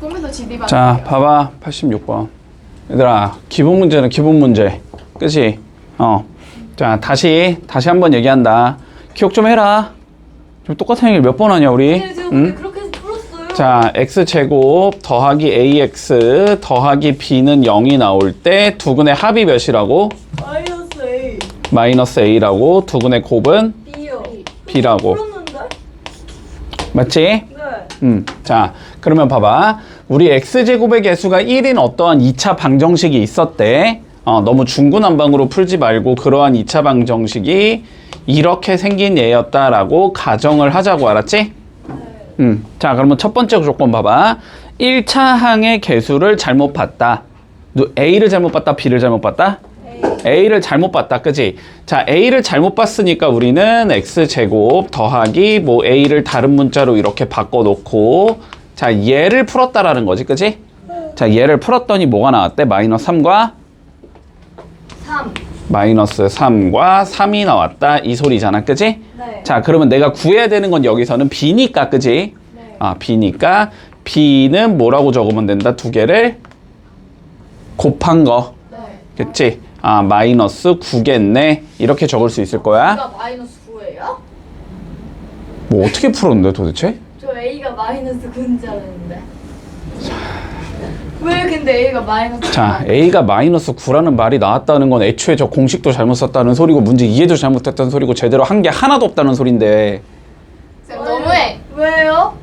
꿈에서 지디바. 자, 봐봐. 86번. 얘들아, 기본 문제는 기본 문제. 그치? 자, 다시 한번 얘기한다. 기억 좀 해라. 좀 똑같은 얘기를 몇 번 하냐, 우리? 네, 제가 응? 그렇게 해서 풀었어요. 자, x제곱 더하기 ax 더하기 b는 0이 나올 때 두근의 합이 몇이라고? 마이너스 A. 마이너스 a라고. 두근의 곱은 B요. b라고. 풀었는데? 맞지? 네. 자, 그러면 봐봐. 우리 x제곱의 개수가 1인 어떠한 2차 방정식이 있었대. 너무 중구난방으로 풀지 말고 그러한 2차 방정식이 이렇게 생긴 얘였다라고 가정을 하자고. 알았지? 자, 그러면 첫 번째 조건 봐봐. 1차 항의 개수를 잘못 봤다. A를 잘못 봤다, B를 잘못 봤다? A를 잘못 봤다, 그지? 자, A를 잘못 봤으니까 우리는 X제곱 더하기 뭐 A를 다른 문자로 이렇게 바꿔놓고 자, 얘를 풀었다라는 거지, 그지? 자, 얘를 풀었더니 뭐가 나왔대? 마이너스 3과 3. 마이너스 3과 3이 나왔다, 이 소리잖아, 그지? 네. 자, 그러면 내가 구해야 되는 건 여기서는 B니까, 그지? 네. B니까 B는 뭐라고 적으면 된다? 두 개를 곱한 거. 네. 그치? 마이너스 9겠네. 이렇게 적을 수 있을 거야. A가 마이너스 9예요? 뭐 어떻게 풀었는데 도대체? 저 A가 마이너스 9인 줄 알았는데. 왜 근데 A가 마이너스 9? 자, A가 마이너스 9라는 말이 나왔다는 건 애초에 저 공식도 잘못 썼다는 소리고 문제 이해도 잘못했다는 소리고 제대로 한 게 하나도 없다는 소린데. 쌤 너무해. 왜요?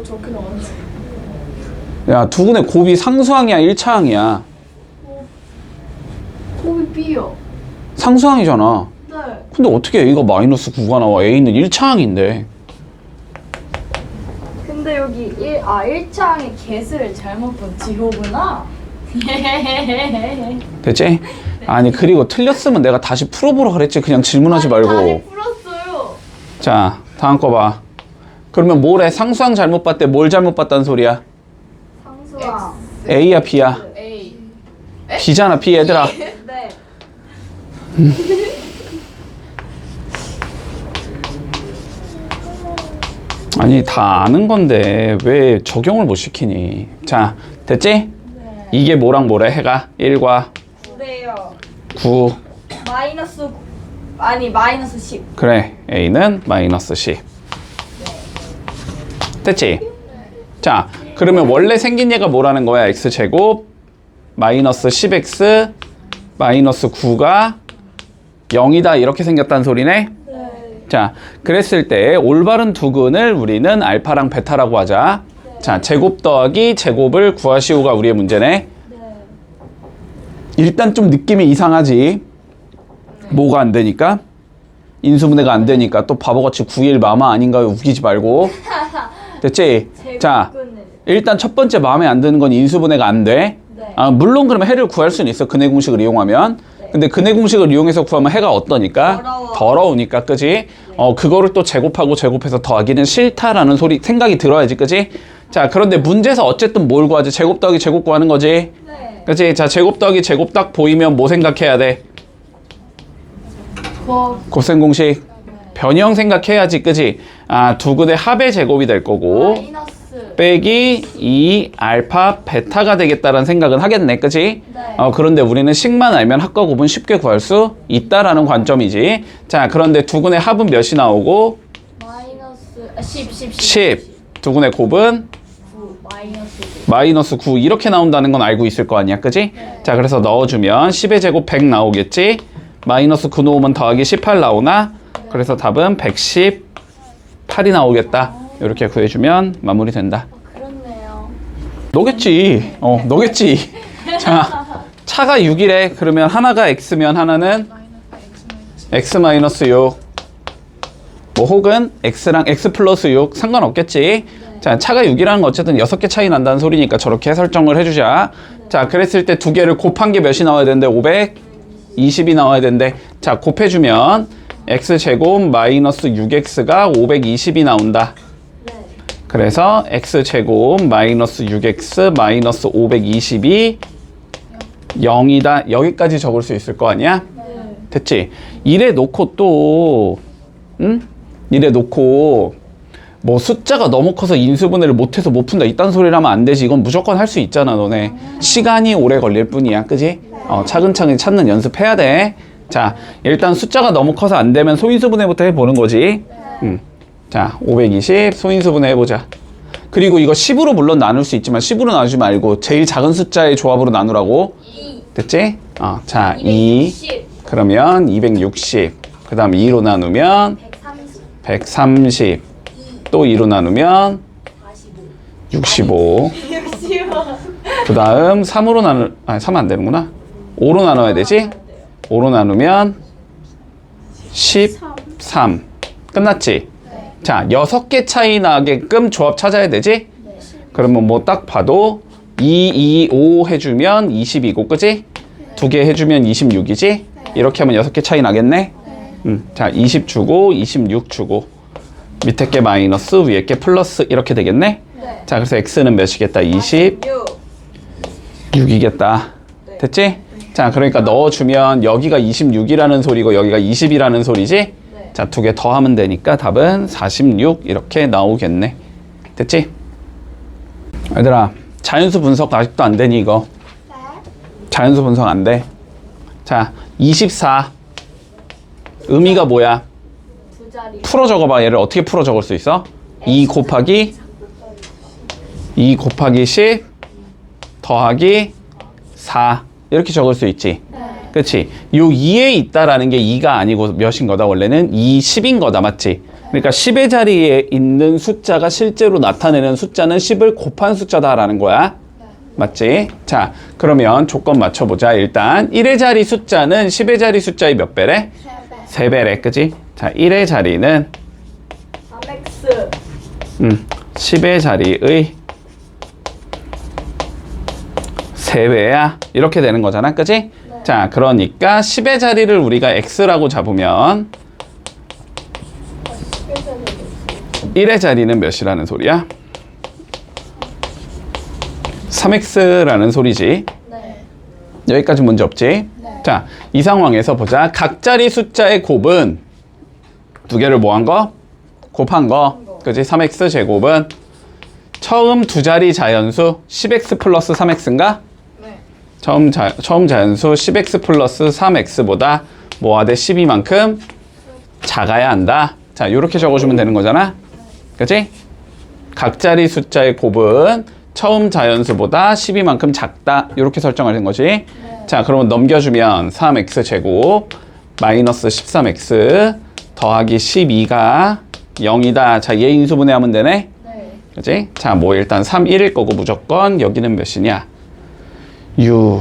저렇게 나왔지. 야, 두근의 곱이 상수항이야, 1차항이야? 곱이 B요. 상수항이잖아. 네. 근데 어떻게 A가 마이너스 9가 나와? A는 1차항인데. 근데 여기 1차항의 개수를 잘못 본 지호구나. 됐지? 아니, 그리고 틀렸으면 내가 다시 풀어보라 그랬지. 그냥 질문하지 말고. 다시 풀었어요. 자, 다음 거 봐. 그러면 뭐래? 상수항 잘못 봤대. 뭘 잘못 봤다는 소리야? 상수항. A야, B야? A. B잖아, B 얘들아. 네. 아니, 다 아는 건데 왜 적용을 못 시키니? 자, 됐지? 네. 이게 뭐랑 뭐래? 해가 1과 9대요. 9. 마이너스 10. 그래, A는 마이너스 10. 됐지? 자, 그러면 원래 생긴 얘가 뭐라는 거야? X제곱 마이너스 10X 마이너스 9가 0이다 이렇게 생겼다는 소리네? 네. 자, 그랬을 때 올바른 두근을 우리는 알파랑 베타라고 하자. 자, 제곱 더하기 제곱을 구하시오가 우리의 문제네. 네. 일단 좀 느낌이 이상하지. 뭐가 안 되니까? 인수분해가 안 되니까 또 바보같이 9일 마마 아닌가요? 우기지 말고. 됐지? 자, 일단 첫 번째 마음에 안 드는 건 인수분해가 안 돼. 네. 물론 그러면 해를 구할 수는 있어. 근해 공식을 이용하면. 근데 근해 공식을 이용해서 구하면 해가 어떠니까? 더러우니까, 그지? 그거를 또 제곱하고 제곱해서 더하기는 싫다라는 소리, 생각이 들어야지, 그지? 자, 그런데 문제에서 어쨌든 뭘 구하지? 제곱 더하기 제곱 구하는 거지? 네. 그지? 자, 제곱 더하기 제곱 딱 보이면 뭐 생각해야 돼? 곱셈 공식. 변형 생각해야지, 그지? 두근의 합의 제곱이 될 거고. 마이너스. 빼기 2 알파 베타가 되겠다라는 생각은 하겠네, 그지? 네. 그런데 우리는 식만 알면 합과 곱은 쉽게 구할 수 있다라는 관점이지. 자, 그런데 두근의 합은 몇이 나오고? 마이너스 10. 10. 두근의 곱은? 9. 마이너스 9. 마이너스 9 이렇게 나온다는 건 알고 있을 거 아니야, 그지? 네. 자, 그래서 넣어주면 10의 제곱 100 나오겠지? 마이너스 9 놓으면 더하기 18 나오나? 그래서 답은 118이 나오겠다. 이렇게 구해주면 마무리된다. 그렇네요. 너겠지. 너겠지. 자, 차가 6이래. 그러면 하나가 x면 하나는 x 마이너스 6. 뭐 혹은 x랑 x 플러스 6 상관없겠지. 자, 차가 6이라는 건 어쨌든 6개 차이 난다는 소리니까 저렇게 설정을 해주자. 자, 그랬을 때 두 개를 곱한 게 몇이 나와야 되는데 520이 나와야 되는데, 자, 곱해주면 x제곱 마이너스 6x가 520이 나온다. 그래서 x제곱 마이너스 6x 마이너스 520이 0이다. 여기까지 적을 수 있을 거 아니야? 네. 됐지? 이래 놓고 또 이래 놓고 뭐 숫자가 너무 커서 인수분해를 못해서 못 푼다 이딴 소리를 하면 안 되지. 이건 무조건 할 수 있잖아 너네. 시간이 오래 걸릴 뿐이야, 그지? 차근차근 찾는 연습해야 돼. 자, 일단 숫자가 너무 커서 안 되면 소인수분해부터 해보는 거지. 자, 520 소인수분해 해보자. 그리고 이거 10으로 물론 나눌 수 있지만 10으로 나누지 말고 제일 작은 숫자의 조합으로 나누라고. 2. 됐지? 자, 2 260. 그러면 260. 그 다음 2로 나누면 130. 130. 또 2로 나누면 65. 65. 그 다음 3으로 나누, 아니 3은 안 되는구나. 5로 나눠야 되지? 5로 나누면 13. 끝났지? 네. 자, 6개 차이 나게끔 조합 찾아야 되지? 네. 그러면 뭐 딱 봐도 2, 2, 5 해주면 20이고, 그지? 2개 해주면 26이지? 이렇게 하면 6개 차이 나겠네? 자, 20 주고 26 주고 밑에 게 마이너스 위에 게 플러스 이렇게 되겠네? 네. 자, 그래서 x는 몇이겠다? 26이겠다. 네. 됐지? 자, 그러니까 넣어주면 여기가 26이라는 소리고 여기가 20이라는 소리지? 네. 자, 2개 더 하면 되니까 답은 46 이렇게 나오겠네. 됐지? 얘들아, 자연수 분석 아직도 안 되니 이거? 자연수 분석 안 돼. 자, 24 의미가 뭐야? 두 자리. 풀어 적어봐. 얘를 어떻게 풀어 적을 수 있어? 2 곱하기 10 더하기 4 이렇게 적을 수 있지. 네. 그치? 요 2에 있다라는 게 2가 아니고 몇인 거다? 원래는 2, 10인 거다. 맞지? 그러니까 10의 자리에 있는 숫자가 실제로 나타내는 숫자는 10을 곱한 숫자다라는 거야. 맞지? 자, 그러면 조건 맞춰보자. 일단 1의 자리 숫자는 10의 자리 숫자의 몇 배래? 3배래. 그지? 자, 1의 자리는 3x. 10의 자리의 3배야. 이렇게 되는 거잖아. 그지? 네. 자, 그러니까 10의 자리를 우리가 x라고 잡으면 1의 자리는 몇이라는 소리야? 3x라는 소리지. 네. 여기까지 문제 없지? 네. 자, 이 상황에서 보자. 각 자리 숫자의 곱은 두 개를 뭐 한 거? 곱한 거. 그지? 3x 제곱은 처음 두 자리 자연수 10x 플러스 3x인가? 네. 처음 자연수 10x 플러스 3x보다 뭐가 돼? 12만큼 작아야 한다. 자, 이렇게 적어주면 되는 거잖아. 그치? 각 자리 숫자의 곱은 처음 자연수보다 12만큼 작다. 이렇게 설정하는 거지. 네. 자, 그러면 넘겨주면 3x 제곱 마이너스 13x 더하기 12가 0이다. 자, 얘 인수분해하면 되네. 네. 그치? 자, 뭐 일단 3, 1일 거고 무조건 여기는 몇이냐? 6,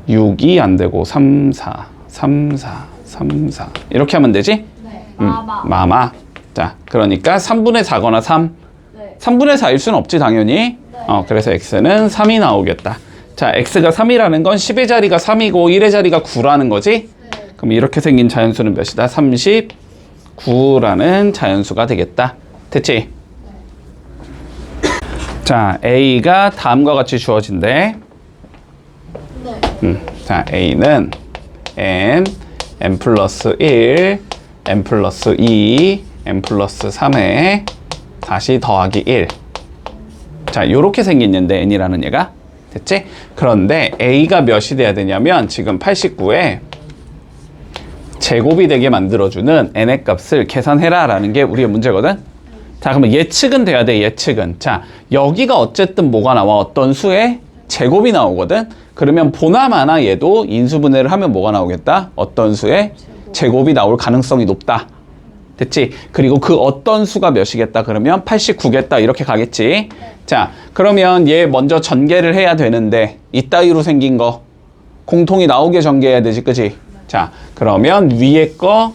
6이 안 되고 3, 4, 3, 4, 3, 4 이렇게 하면 되지? 네. 마마. 마마. 자, 그러니까 3분의 4거나 3. 네. 3분의 4일 수는 없지, 당연히. 그래서 x는 3이 나오겠다. 자, x가 3이라는 건 10의 자리가 3이고 1의 자리가 9라는 거지? 네. 그럼 이렇게 생긴 자연수는 몇이다? 39라는 자연수가 되겠다. 됐지? 자, a가 다음과 같이 주어진대. 네. 자, a는 n 플러스 1, n 플러스 2, n 플러스 3에 다시 더하기 1. 자, 요렇게 생겼는데 n이라는 얘가. 됐지? 그런데 a가 몇이 돼야 되냐면 지금 89에 제곱이 되게 만들어주는 n의 값을 계산해라 라는 게 우리의 문제거든. 자, 그러면 예측은 돼야 돼. 예측은. 자, 여기가 어쨌든 뭐가 나와? 어떤 수의 제곱이 나오거든. 그러면 보나마나 얘도 인수분해를 하면 뭐가 나오겠다? 어떤 수의 제곱이 나올 가능성이 높다. 됐지? 그리고 그 어떤 수가 몇이겠다? 그러면 89겠다. 이렇게 가겠지? 자, 그러면 얘 먼저 전개를 해야 되는데 이따위로 생긴 거 공통이 나오게 전개해야 되지, 그지? 자, 그러면 위에 거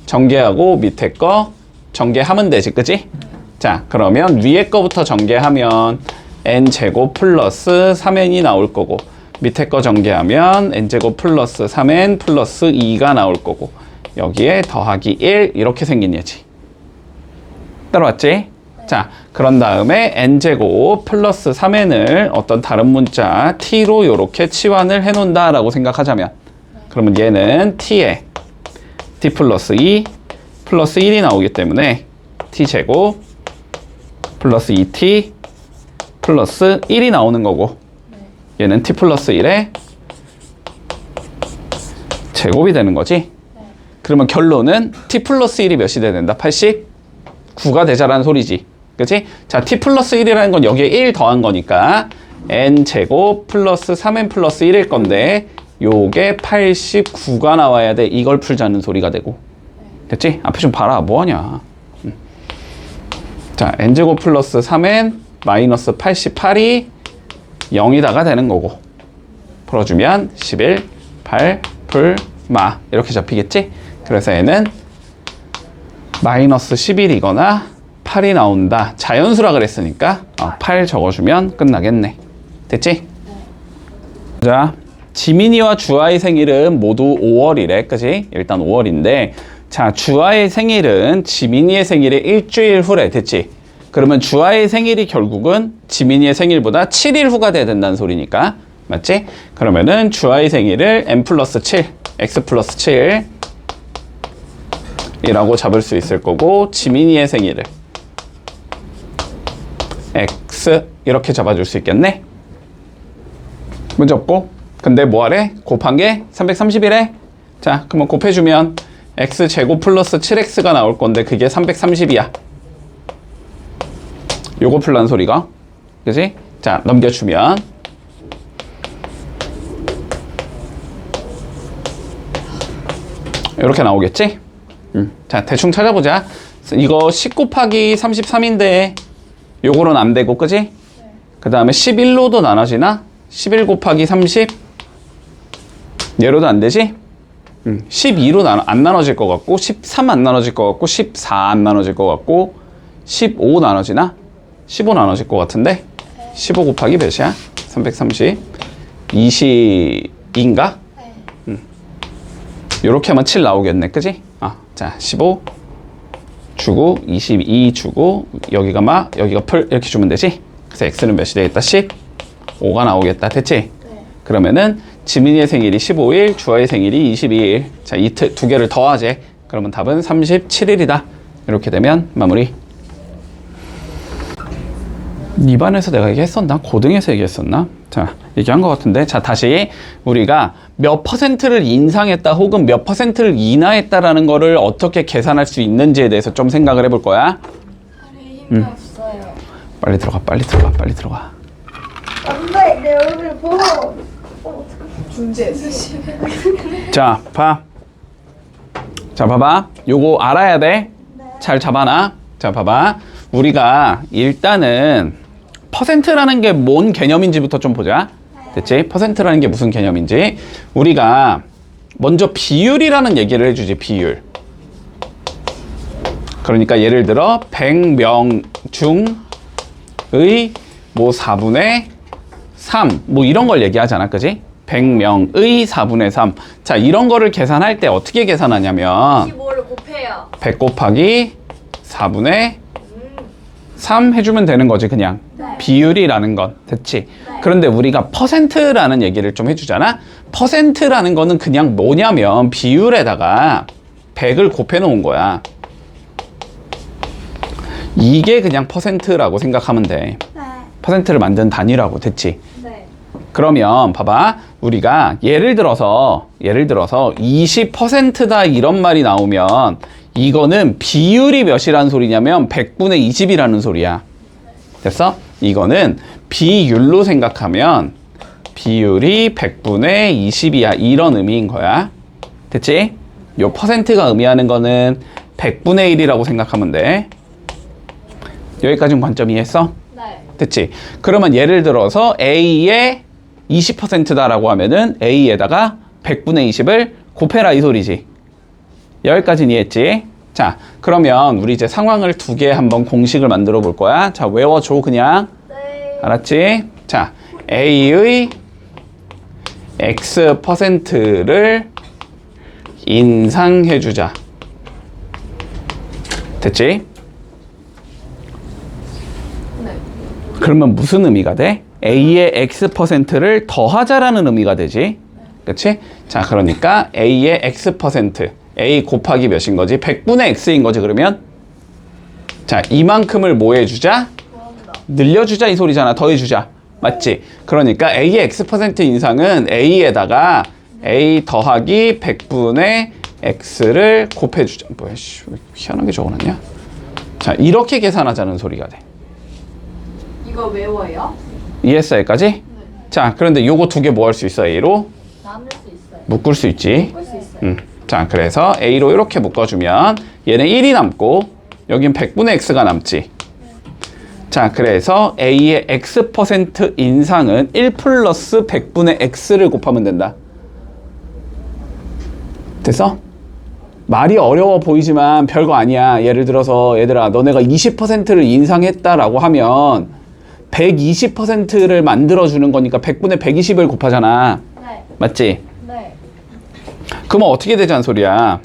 전개하고 밑에 거 전개하면 되지, 그지? 자, 그러면 위에 거부터 전개하면 n제곱 플러스 3n이 나올 거고 밑에 거 전개하면 n제곱 플러스 3n 플러스 2가 나올 거고 여기에 더하기 1 이렇게 생긴 얘지. 따라왔지? 네. 자, 그런 다음에 n제곱 플러스 3n을 어떤 다른 문자 t로 이렇게 치환을 해놓는다 라고 생각하자면 그러면 얘는 t에 t 플러스 2 플러스 1이 나오기 때문에 t제곱 플러스 2t 플러스 1이 나오는 거고 얘는 t 플러스 1의 제곱이 되는 거지. 그러면 결론은 t 플러스 1이 몇이 돼야 된다? 89가 되자라는 소리지. 그치? 자, t 플러스 1이라는 건 여기에 1 더한 거니까 n제곱 플러스 3n 플러스 1일 건데 요게 89가 나와야 돼. 이걸 풀자는 소리가 되고. 됐지? 앞에 좀 봐라. 뭐하냐. 자, n제곱 플러스 3n 마이너스 88이 0이다가 되는 거고. 풀어주면 11, 8, 풀, 마 이렇게 잡히겠지? 그래서 얘는 마이너스 11이거나 8이 나온다. 자연수라 그랬으니까 8 적어주면 끝나겠네. 됐지? 자, 지민이와 주아의 생일은 모두 5월이래. 그지? 일단 5월인데 자, 주아의 생일은 지민이의 생일의 일주일 후래. 됐지? 그러면 주아의 생일이 결국은 지민이의 생일보다 7일 후가 돼야 된다는 소리니까. 맞지? 그러면은 주아의 생일을 n 플러스 7, x 플러스 7 이라고 잡을 수 있을 거고 지민이의 생일을 x 이렇게 잡아줄 수 있겠네. 문제 없고. 근데 뭐하래? 곱한 게 330이래. 자, 그러면 곱해주면 x 제곱 플러스 7x가 나올 건데 그게 330이야. 요거 풀란 소리가. 그지? 자, 넘겨주면 이렇게 나오겠지? 자, 대충 찾아보자. 이거 10 곱하기 33인데 요거는 안 되고, 그지? 그 다음에 11로도 나눠지나? 11 곱하기 30 얘로도 안 되지? 12로 안 나눠질 것 같고 13 안 나눠질 것 같고 14 안 나눠질 것 같고 15 나눠지나? 15 나눠질 것 같은데 15 곱하기 몇이야? 330 20인가? 요렇게 하면 7 나오겠네. 그지? 자, 15 주고 22 주고 여기가 마 여기가 풀 이렇게 주면 되지? 그래서 x는 몇이 되겠다? 15가 나오겠다. 됐지? 네. 그러면은 지민이의 생일이 15일, 주아의 생일이 22일. 자, 이틀 두 개를 더하재. 그러면 답은 37일이다. 이렇게 되면 마무리. 2반에서 내가 얘기했었나? 고등에서 얘기했었나? 자, 얘기한 것 같은데. 자, 다시 우리가 몇 퍼센트를 인상했다 혹은 몇 퍼센트를 인하했다라는 거를 어떻게 계산할 수 있는지에 대해서 좀 생각을 해볼 거야. 힘이 없어요. 빨리 들어가, 빨리 들어가, 빨리 들어가. 안돼, 내 얼굴 보고. 중재 수시. 자, 봐. 자, 봐봐. 요거 알아야 돼. 잘 잡아놔. 자, 봐봐. 우리가 일단은 퍼센트라는 게 뭔 개념인지부터 좀 보자. 됐지? 퍼센트라는 게 무슨 개념인지. 우리가 먼저 비율이라는 얘기를 해주지, 비율. 그러니까 예를 들어 100명 중의 뭐 4분의 3 뭐 이런 걸 얘기하잖아. 그지? 100명의 4분의 3. 자, 이런 거를 계산할 때 어떻게 계산하냐면 15를 곱해요. 100 곱하기 4분의 3 해주면 되는 거지, 그냥. 비율이라는 건. 됐지? 그런데 우리가 퍼센트라는 얘기를 좀 해주잖아? 퍼센트라는 거는 그냥 뭐냐면 비율에다가 100을 곱해 놓은 거야. 이게 그냥 퍼센트라고 생각하면 돼. 퍼센트를 만든 단위라고. 됐지? 네. 그러면 봐봐. 우리가 예를 들어서 20%다 이런 말이 나오면 이거는 비율이 몇이라는 소리냐면 100분의 20이라는 소리야. 됐어? 이거는 비율로 생각하면 비율이 100분의 20이야. 이런 의미인 거야. 됐지? 요 퍼센트가 의미하는 거는 100분의 1이라고 생각하면 돼. 여기까지는 관점 이해했어? 네. 됐지? 그러면 예를 들어서 A의 20%다라고 하면은 A에다가 100분의 20을 곱해라 이 소리지. 여기까지는 이해했지? 자, 그러면 우리 이제 상황을 두 개 한번 공식을 만들어 볼 거야. 자, 외워줘 그냥. 네. 알았지? 자, A의 X%를 인상해주자. 됐지? 네. 그러면 무슨 의미가 돼? A의 X%를 더하자라는 의미가 되지. 그치? 자, 그러니까 A의 X%. A 곱하기 몇인 거지? 100분의 X인 거지, 그러면? 자, 이만큼을 뭐 해주자? 늘려주자 이 소리잖아. 더해주자. 맞지? 그러니까 A의 X% 인상은 A에다가 A 더하기 100분의 X를 곱해주자. 뭐야, 씨, 왜 희한하게 적어놨냐? 자, 이렇게 계산하자는 소리가 돼. 이거 외워요? ESR까지? 자, 그런데 요거 두 개 뭐 할 수 있어, A로? 나눌 수 있어요. 묶을 수 있지. 볼 수 있어요. 자, 그래서 A로 이렇게 묶어주면 얘는 1이 남고 여긴 100분의 X가 남지. 자, 그래서 A의 X% 인상은 1 플러스 100분의 X를 곱하면 된다. 됐어? 말이 어려워 보이지만 별거 아니야. 예를 들어서 얘들아, 너네가 20%를 인상했다라고 하면 120%를 만들어주는 거니까 100분의 120을 곱하잖아. 네. 맞지? 네. 그러면 어떻게 되자는 소리야?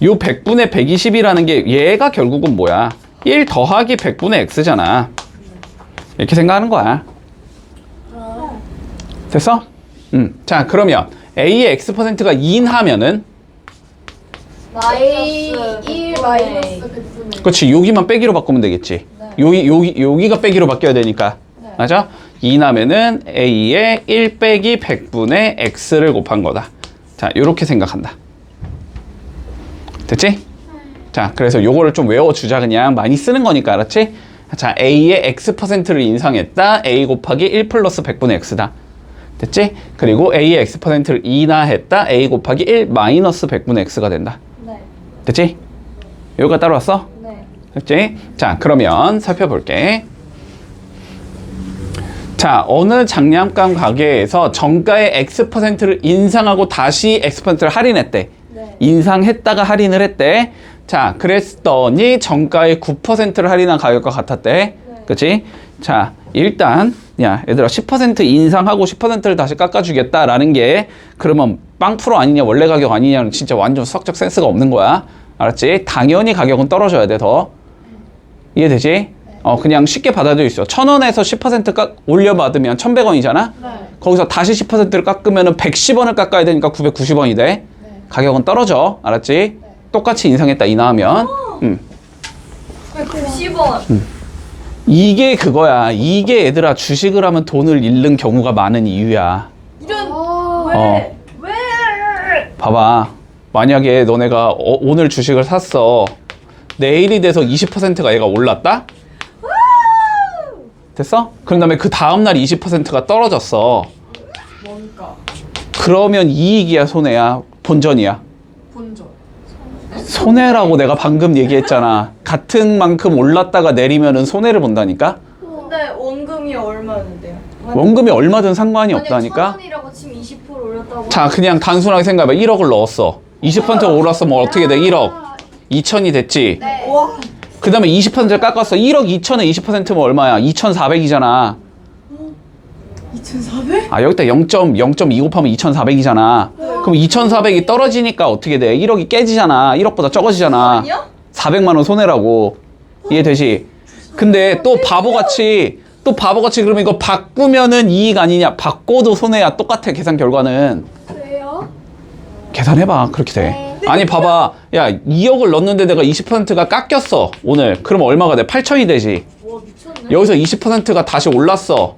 요 100분의 120이라는 게 얘가 결국은 뭐야? 1 더하기 100분의 X잖아. 이렇게 생각하는 거야. 됐어? 자, 그러면 A의 X%가 2하면은 A 1 마이너스 100분의 그렇지. 여기만 빼기로 바꾸면 되겠지. 여기가 빼기로 바뀌어야 되니까. 맞아? 2나면은 A의 1 빼기 100분의 X를 곱한 거다. 자, 요렇게 생각한다. 됐지? 자, 그래서 요거를 좀 외워주자. 그냥 많이 쓰는 거니까. 알았지? 자, A의 X%를 인상했다. A 곱하기 1 플러스 100분의 X다. 됐지? 그리고 A의 X%를 인하했다. A 곱하기 1 마이너스 100분의 X가 된다. 네. 됐지? 여기가 따라왔어? 네. 됐지? 자, 그러면 살펴볼게. 자, 어느 장난감 가게에서 정가의 X%를 인상하고 다시 X%를 할인했대. 네. 인상했다가 할인을 했대. 자, 그랬더니 정가의 9%를 할인한 가격과 같았대. 네. 그치? 자, 일단 야, 얘들아 10% 인상하고 10%를 다시 깎아주겠다라는 게 그러면 빵 프로 아니냐 원래 가격 아니냐는 진짜 완전 수학적 센스가 없는 거야. 알았지? 당연히 가격은 떨어져야 돼. 더 이해되지? 그냥 쉽게 받아들일 수 있어. 1,000원에서 10% 올려받으면 1,100원이잖아? 네. 거기서 다시 10%를 깎으면 110원을 깎아야 되니까 990원이 돼. 가격은 떨어져. 알았지? 똑같이 인상했다 이 나오면. 90원. 이게 그거야. 이게 얘들아 주식을 하면 돈을 잃는 경우가 많은 이유야. 이런 어. 왜? 봐봐. 만약에 너네가 오늘 주식을 샀어. 내일이 돼서 20%가 얘가 올랐다? 됐어? 그런 다음에 그 다음날 20%가 떨어졌어. 뭔가 그러면 이익이야, 손해야, 본전이야? 본전 손해라고 내가 방금 얘기했잖아. 같은 만큼 올랐다가 내리면은 손해를 본다니까? 근데 원금이 얼마였는데요? 원금이 얼마든 상관이 없다니까? 1,000원이라고 치면 20% 올렸다고. 자, 그냥 단순하게 생각해봐. 1억을 넣었어. 20%가 올랐으면 어떻게 돼? 1억. 2천이 됐지? 네. 와 그 다음에 20%를 깎았어. 1억 2천에 20%면 얼마야? 2,400이잖아. 2,400? 아, 여기다 0.2 곱하면 2,400이잖아. 그럼 2,400이 떨어지니까 어떻게 돼? 1억이 깨지잖아. 1억보다 적어지잖아. 아니요? 400만 원 손해라고. 이해되지? 근데 또 바보같이 그러면 이거 바꾸면은 이익 아니냐? 바꿔도 손해야. 똑같아, 계산 결과는. 왜요? 계산해봐. 그렇게 돼. 아니, 봐봐. 야, 2억을 넣었는데 내가 20%가 깎였어. 오늘. 그럼 얼마가 돼? 8천이 되지. 와 미쳤네. 여기서 20%가 다시 올랐어.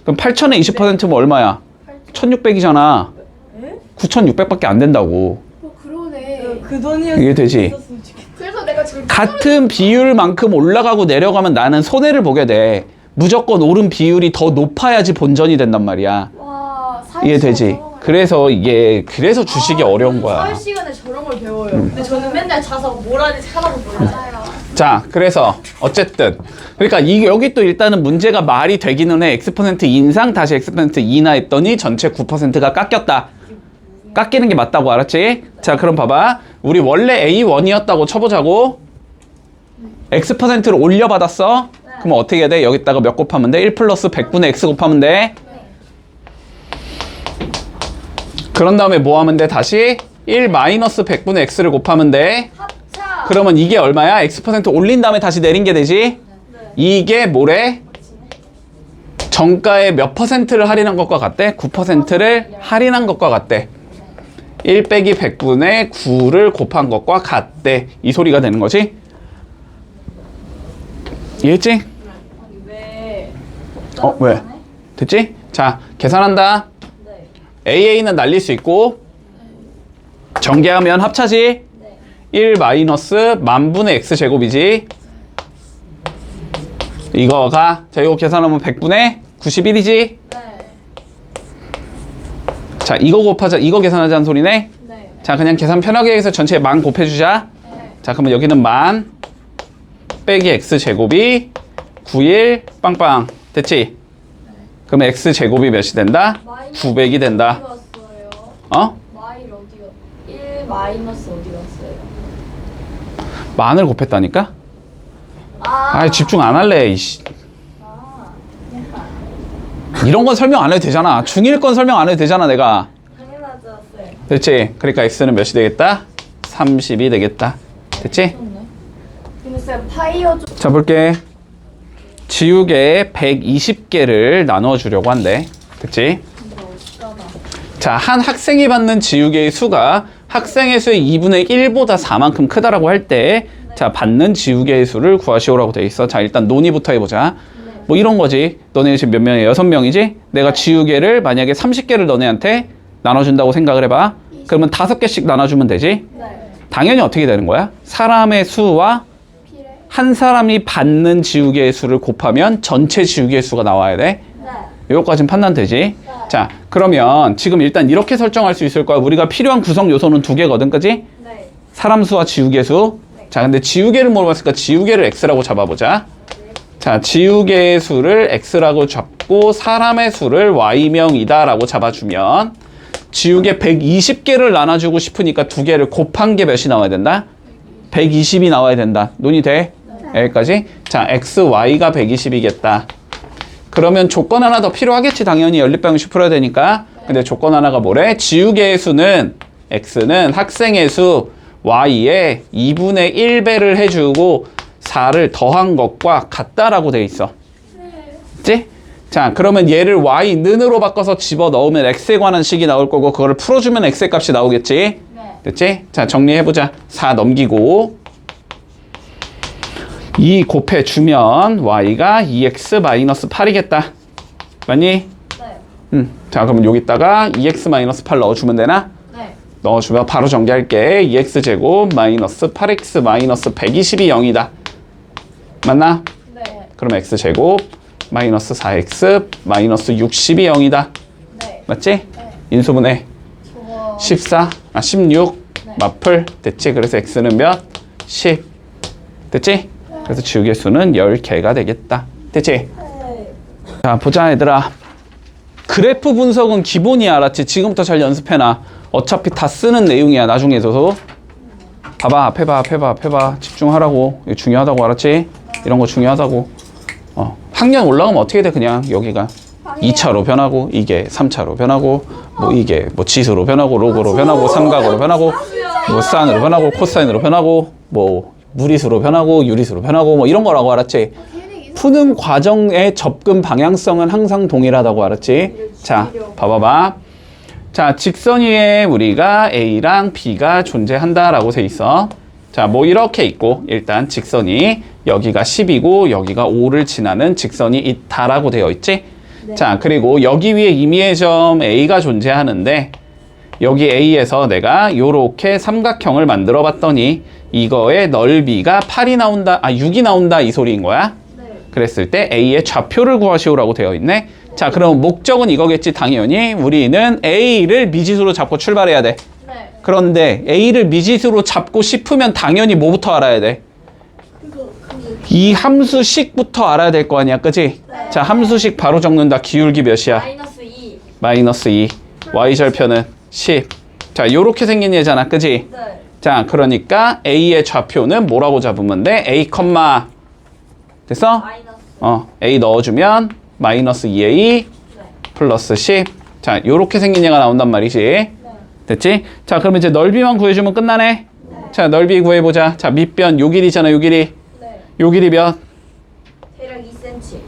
그럼 8천에 20%면 얼마야? 1,600이잖아. 9,600밖에 안 된다고. 그러네 그 돈이었으면 이게 되지? 있었으면 좋겠다. 그래서 내가 지금 같은 비율만큼 올라가고 내려가면 나는 손해를 보게 돼. 무조건 오른 비율이 더 높아야지 본전이 된단 말이야. 와 이해되지? 그래서 주식이 어려운 거야. 사회 시간에 저런 걸 배워요. 근데 저는 맨날 자서 뭘 하는지 하나도 몰라요. 자, 그래서 어쨌든 그러니까 여기 또 일단은 문제가 말이 되기는 해. X% 인상 다시 X% 인하 했더니 전체 9%가 깎였다. 깎이는 게 맞다고. 알았지? 자, 그럼 봐봐. 우리 원래 A1이었다고 쳐보자고. X%를 올려받았어. 그럼 어떻게 해야 돼? 여기다가 몇 곱하면 돼? 1 플러스 100분의 X 곱하면 돼. 그런 다음에 뭐 하면 돼? 다시 1 마이너스 100분의 X를 곱하면 돼. 합차. 그러면 이게 얼마야? X% 올린 다음에 다시 내린 게 되지? 이게 뭐래? 정가의 몇 %를 할인한 것과 같대? 9%를 할인한 것과 같대. 1 빼기 100분의 9를 곱한 것과 같대. 이 소리가 되는 거지? 이해했지? 아니 왜? 왜? 됐지? 자, 계산한다. 네. AA는 날릴 수 있고 전개하면 합차지? 네. 1 마이너스 만분의 x제곱이지. 이거가 자 이거 계산하면 100분의 91이지. 네. 자 이거 곱하자. 이거 계산하자는 소리네. 네. 자 그냥 계산 편하게 해서 전체에 만 곱해주자. 네. 자 그러면 여기는 만 빼기 x제곱이 91 빵빵 됐지? 그러면 x제곱이 몇이 된다? 900이 된다. 어디 갔어요? 어? 마일 어디가? 1 마이너스 어디 갔어요? 만을 곱했다니까? 아 집중 안 할래. 이씨. 아, 이런 건 설명 안 해도 되잖아. 중1 건 설명 안 해도 되잖아 내가. 당연하죠, 쌤. 됐지? 그러니까 x는 몇이 되겠다? 30이 되겠다. 됐지? 근데 쌤 파이어 좀. 자 볼게. 지우개 120개를 나눠 주려고 한대. 됐지? 근데 어쩌다. 자, 한 학생이 받는 지우개의 수가 학생의 수의 2분의 1보다 4만큼 크다라고 할 때, 자, 받는 지우개의 수를 구하시오라고 돼 있어. 자, 일단 논의부터 해보자. 뭐 이런 거지. 너네 지금 몇 명이야? 6명이지? 내가 지우개를 만약에 30개를 너네한테 나눠준다고 생각을 해봐. 그러면 5개씩 나눠주면 되지? 네. 당연히 어떻게 되는 거야? 사람의 수와 한 사람이 받는 지우개의 수를 곱하면 전체 지우개의 수가 나와야 돼. 네. 여기까지는 판단되지? 자, 그러면 지금 일단 이렇게 설정할 수 있을 거야. 우리가 필요한 구성 요소는 2개거든, 그지? 네. 사람 수와 지우개 수. 자, 근데 지우개를 물어봤으니까 지우개를 x라고 잡아보자. 자, 지우개의 수를 x라고 잡고 사람의 수를 y명이다 라고 잡아주면 지우개 120개를 나눠주고 싶으니까 2개를 곱한 게 몇이 나와야 된다? 120이 나와야 된다. 논의 돼? 여기까지? 자, xy가 120이겠다. 그러면 조건 하나 더 필요하겠지. 당연히 연립방식 풀어야 되니까. 근데 조건 하나가 뭐래? 지우개의 수는 x는 학생의 수 y에 2분의 1배를 해주고 4를 더한 것과 같다라고 돼 있어. 그치? 자, 그러면 얘를 y는으로 바꿔서 집어넣으면 x에 관한 식이 나올 거고 그거를 풀어주면 x의 값이 나오겠지? 네. 됐지? 자, 정리해보자. 4 넘기고 2 곱해주면 y가 2x-8이겠다. 맞니? 네. 자, 그러면 여기다가 2x-8 넣어주면 되나? 네. 넣어주면 바로 전개할게. 2x제곱 마이너스 8x 마이너스 120이 0이다. 맞나? 네. 그럼 x제곱 마이너스 4x 마이너스 60이 0이다. 네. 맞지? 네. 인수분해 저거. 16 네. 마플 됐지? 그래서 x는 몇? 10 됐지? 그래서 지우개 수는 10개가 되겠다. 됐지? 네. 자, 보자 얘들아. 그래프 분석은 기본이야, 알았지? 지금부터 잘 연습해놔. 어차피 다 쓰는 내용이야, 나중에도. 봐봐, 앞에 봐. 집중하라고. 이거 중요하다고, 알았지? 이런 거 중요하다고. 학년 올라가면 어떻게 돼, 그냥 여기가. 2차로 변하고, 이게 3차로 변하고, 뭐 이게 뭐 지수로 변하고, 로그로 변하고, 삼각으로 변하고, 뭐 사인으로 변하고, 코사인으로 변하고, 뭐 무리수로 변하고, 유리수로 변하고, 뭐 이런 거라고, 알았지? 푸는 과정의 접근 방향성은 항상 동일하다고, 알았지? 자, 봐봐봐. 자, 직선 위에 우리가 A랑 B가 존재한다라고 돼 있어. 자, 뭐 이렇게 있고 일단 직선이 여기가 10이고 여기가 5를 지나는 직선이 있다라고 되어 있지? 네. 자, 그리고 여기 위에 임의의 점 A가 존재하는데 여기 A에서 내가 요렇게 삼각형을 만들어 봤더니 이거의 넓이가 8이 나온다, 6이 나온다 이 소리인 거야. 네. 그랬을 때 A의 좌표를 구하시오라고 되어 있네. 자, 그럼 목적은 이거겠지. 당연히 우리는 A를 미지수로 잡고 출발해야 돼. 네. 그런데 A를 미지수로 잡고 싶으면 당연히 뭐부터 알아야 돼? 그거. 이 함수식부터 알아야 될 거 아니야, 그치? 네. 자, 함수식 바로 적는다. 기울기 몇이야? 마이너스 2. 마이너스 2. Y절편은 10. 자, 요렇게 생긴 얘잖아, 그치? 네. 자, 그러니까 A의 좌표는 뭐라고 잡으면 돼? A, 됐어? 마이너스. A 넣어주면 마이너스 2A 네. 플러스 10. 자, 요렇게 생긴 얘가 나온단 말이지. 네. 됐지? 자, 그럼 이제 넓이만 구해주면 끝나네. 자, 넓이 구해보자. 자, 밑변 요 길이잖아, 요 길이. 네. 요 길이 몇? 대략 2cm.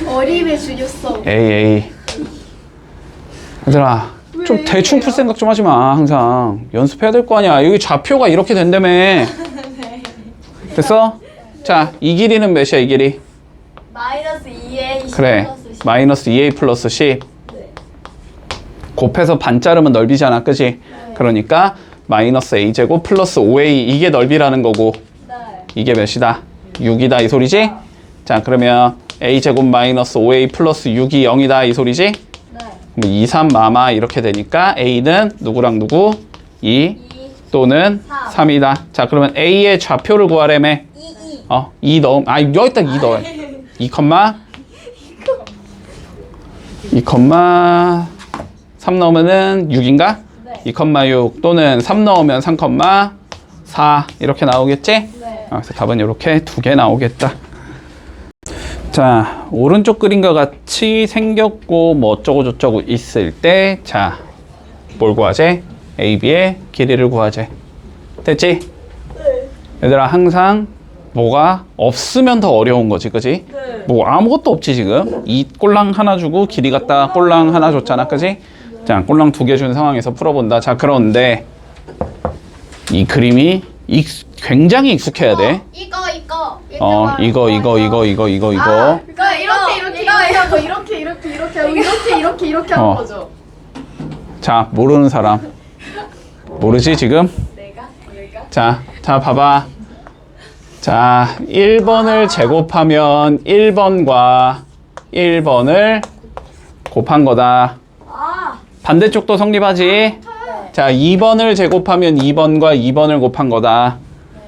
어림에 죽였어. 에이. 얘들아, 좀 대충 풀 생각 좀 하지 마, 항상. 연습해야 될 거 아니야. 여기 좌표가 이렇게 된다며. 됐어? 자, 이 길이는 몇이야, 이 길이? 마이너스 2a 그래. 플러스 10. 마이너스 2a 플러스 10. 네. 곱해서 반 자르면 넓이잖아, 그지? 그러니까 마이너스 a제곱 플러스 5a 이게 넓이라는 거고 네. 이게 몇이다? 6이다 이 소리지? 자, 그러면 a제곱 마이너스 5a 플러스 6이 0이다 이 소리지? 네. 그럼 2, 3 마마 이렇게 되니까 a는 누구랑 누구? 2 2, 또는 3. 3이다. 자, 그러면 a의 좌표를 구하래매. 2, 2 넣음. 아, 여기다 2 넣어. 2, 3 넣으면은 6인가? 네. 2,6 또는 3 넣으면 3,4 이렇게 나오겠지? 네. 그래서 답은 이렇게 두 개 나오겠다. 자, 오른쪽 그림과 같이 생겼고 뭐 어쩌고 저쩌고 있을 때 자, 뭘 구하재? AB의 길이를 구하재. 됐지? 얘들아, 항상 뭐가 없으면 더 어려운 거지, 그지? 네. 뭐 아무것도 없지 지금. 이 꼴랑 하나 주고 길이 갖다 꼴랑 하나 줬잖아, 그지? 자, 꼴랑 2개 준 상황에서 풀어본다. 자, 그런데 이 그림이 굉장히 익숙해야 돼. 이거 이거. 이거 그러니까 이렇게 하고 이렇게 하고 이렇게 하는 어. 거죠. 자, 모르는 사람. 모르지 지금? 내가 자, 봐봐. 자, 1번을 제곱하면 1번과 1번을 곱한 거다. 아 반대쪽도 성립하지? 자, 2번을 제곱하면 2번과 2번을 곱한 거다.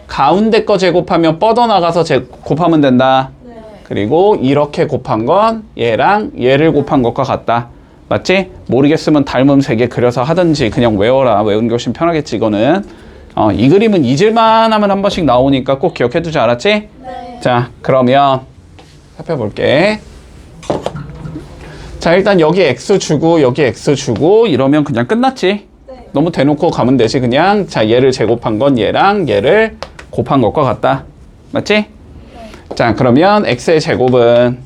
가운데 거 제곱하면 뻗어나가서 곱하면 된다. 네. 그리고 이렇게 곱한 건 얘랑 얘를 곱한 것과 같다. 맞지? 모르겠으면 닮음 3개 그려서 하든지 그냥 외워라. 외우는 게 훨씬 편하겠지, 이거는. 이 그림은 잊을만 하면 한 번씩 나오니까 꼭 기억해 두지, 알았지? 네. 자, 그러면 살펴볼게. 자, 일단 여기 x 주고 여기 x 주고 이러면 그냥 끝났지? 네. 너무 대놓고 가면 되지, 그냥. 자, 얘를 제곱한 건 얘랑 얘를 곱한 것과 같다. 맞지? 자, 그러면 x의 제곱은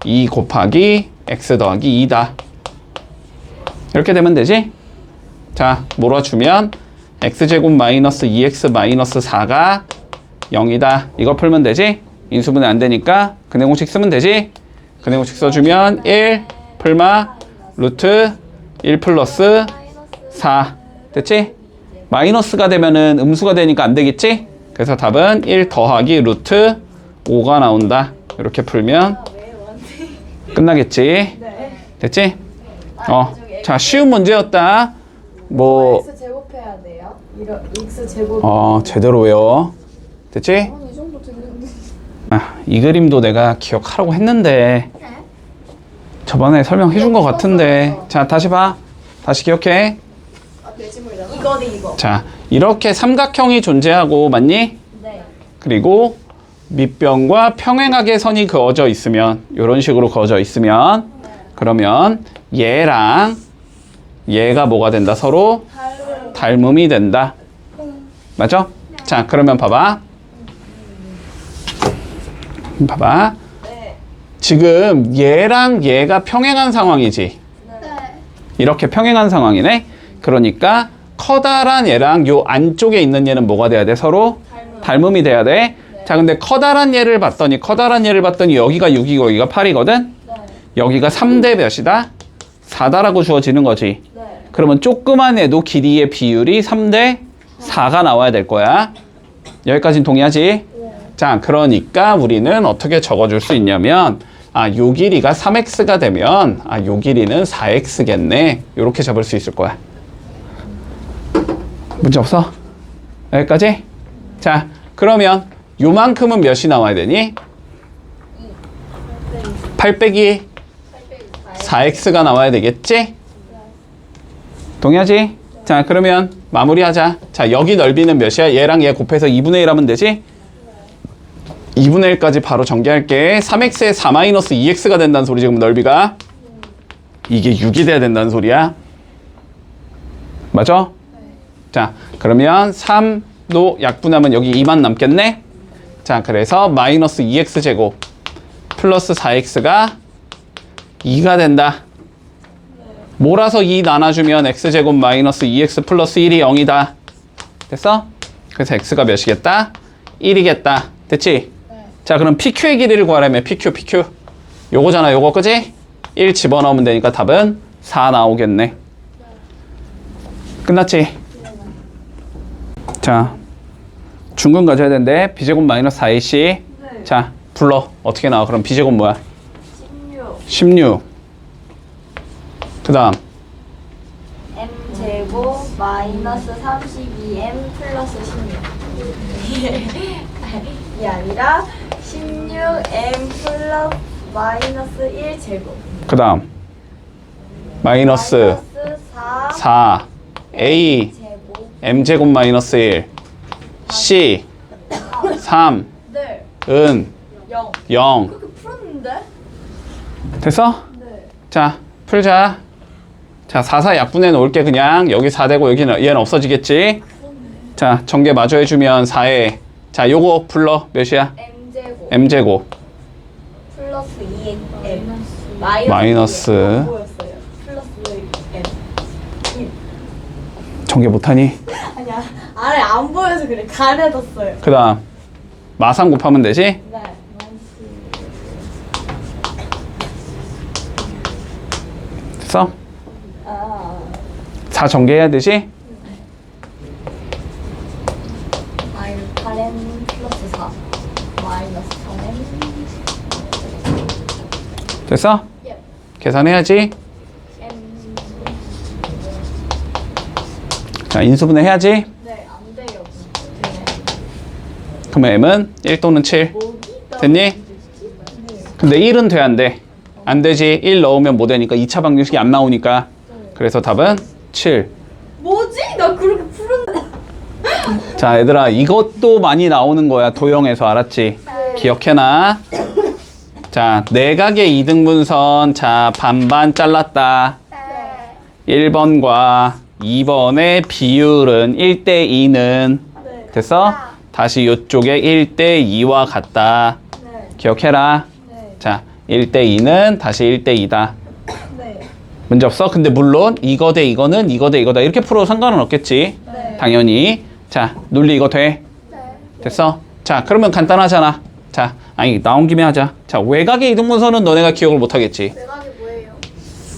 2 곱하기 x 더하기 2다. 이렇게 되면 되지? 자, 몰아주면 x제곱 마이너스 2x 마이너스 4가 0이다. 이거 풀면 되지? 인수분해 안 되니까 근해공식 쓰면 되지? 근해공식 써주면 1 풀마 루트 1 플러스 4 됐지? 마이너스가 되면은 음수가 되니까 안 되겠지? 그래서 답은 1 더하기 루트 5가 나온다. 이렇게 풀면 끝나겠지? 네. 됐지? 자, 쉬운 문제였다. 뭐, x 제곱해야 돼요. 이거 x 제곱. 제대로 외워. 됐지? 이 정도 되는데. 이 그림도 내가 기억하라고 했는데 저번에 설명해 준 것 같은데. 자, 다시 봐. 다시 기억해. 돼지물이잖아. 이거네 이거. 자, 이렇게 삼각형이 존재하고, 맞니? 네. 그리고 밑변과 평행하게 선이 그어져 있으면, 이런 식으로 그어져 있으면, 그러면 얘랑 얘가 뭐가 된다? 서로 닮음이 된다. 맞죠? 자, 그러면 봐봐. 봐봐. 네. 지금 얘랑 얘가 평행한 상황이지. 이렇게 평행한 상황이네. 그러니까 커다란 얘랑 요 안쪽에 있는 얘는 뭐가 돼야 돼? 서로 닮음이 돼야 돼. 자, 근데 커다란 얘를 봤더니 여기가 6이고 여기가 8이거든. 네. 여기가 3대 몇이다? 4다라고 주어지는 거지. 네. 그러면 조그만 애도 길이의 비율이 3대 4가 나와야 될 거야. 여기까지는 동의하지? 자, 그러니까 우리는 어떻게 적어줄 수 있냐면, 요 길이가 3x가 되면, 요 길이는 4x겠네. 이렇게 잡을 수 있을 거야. 문제 없어? 여기까지? 자, 그러면 요만큼은 몇이 나와야 되니? 8 빼기 4x가 나와야 되겠지? 동의하지? 자, 그러면 마무리하자. 자, 여기 넓이는 몇이야? 얘랑 얘 곱해서 2분의 1 하면 되지? 2분의 1까지 바로 전개할게. 3x에 4-2x가 된다는 소리지, 그럼 넓이가. 이게 6이 돼야 된다는 소리야. 맞아? 자, 그러면 3도 약분하면 여기 2만 남겠네? 자, 그래서 마이너스 2x제곱 플러스 4x가 2가 된다. 몰아서 2 나눠주면 x제곱 마이너스 2x 플러스 1이 0이다. 됐어? 그래서 x가 몇이겠다? 1이겠다. 됐지? 네. 자, 그럼 PQ의 길이를 구하려면 PQ. 요거잖아, 요거, 그지? 1 집어넣으면 되니까 답은 4 나오겠네. 끝났지? 자, 중근 가져야 되는데, b제곱 마이너스 4ac. 네. 자, 불러. 어떻게 나와? 그럼 b제곱 뭐야? 16 16. 그 다음, m 제곱 마이너스 32m 플러스 16 이 아니라 16m 플러스 마이너스 1 제곱 그 다음, 마이너스 4 4, a, 제곱 m제곱 마이너스 1, c, 3, 네 은, 0 0. 그렇게 풀었는데? 됐어? 네 자, 풀자. 자, 4, 4 약분해 놓을게, 그냥. 여기 4 되고, 여기는, 얘는 없어지겠지? 자, 전개 마저 해주면 4에. 자, 요거 불러. 몇이야? m 제곱 m제곱. 플러스 2m 마이너스. 안 보였어요 플러스 m 전개 못하니? 아니야 아래 안 보여서 그래 가려졌어요 그 다음, 마상 곱하면 되지? 네 됐어? 아 4 전개해야 되지? 마이너스 8m 플러스 4 마이너스 4m 됐어? 예. 계산해야지. m 자, 인수분해 해야지. 네, 안 돼요. 그러면 m은 1 또는 7. 됐니? 근데 1은 돼, 안 돼? 안 되지. 1 넣으면 못 되니까 2차 방정식이 안 나오니까. 그래서 답은 7. 뭐지? 나 그렇게 푸른데. 자, 얘들아, 이것도 많이 나오는 거야. 도형에서. 알았지? 기억해놔. 자, 내각의 이등분선. 자, 반반 잘랐다. 1번과 2번의 비율은 1대2는 네. 됐어? 다시 이쪽에 1대2와 같다. 네. 기억해라. 네. 자, 1대2는 다시 1대2다. 네. 문제 없어? 근데 물론 이거 대 이거는 이거 대 이거다. 이렇게 풀어도 상관은 없겠지. 네. 당연히. 자, 논리 이거 돼? 됐어? 자, 그러면 간단하잖아. 자, 아니, 나온 김에 하자. 자, 외곽의 이등분선은 너네가 기억을 못 하겠지. 내각이 뭐예요?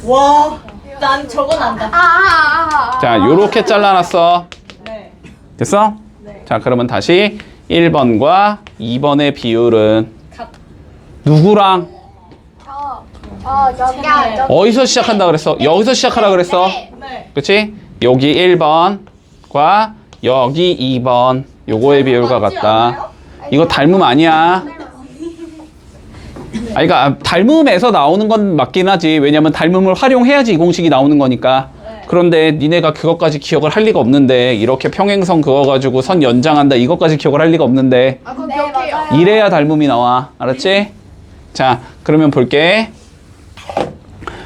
와, 난 저건 안다. 자, 요렇게 잘라놨어. 네. 됐어? 네. 자, 그러면 다시 1번과 2번의 비율은 누구랑 여기야. 어디서 시작한다 그랬어? 여기서 시작하라 그랬어. 네. 그치? 여기 1번과 여기 2번 요거의 비율과 같다. 이거 닮음 아니야. 아니, 그러니까 닮음에서 나오는 건 맞긴 하지. 왜냐면 닮음을 활용해야지 이 공식이 나오는 거니까. 그런데 니네가 그것까지 기억을 할 리가 없는데 이렇게 평행선 그어가지고 선 연장한다 이것까지 기억을 할 리가 없는데 그거 네, 기억해요. 맞아요. 이래야 닮음이 나와. 알았지? 자, 그러면 볼게.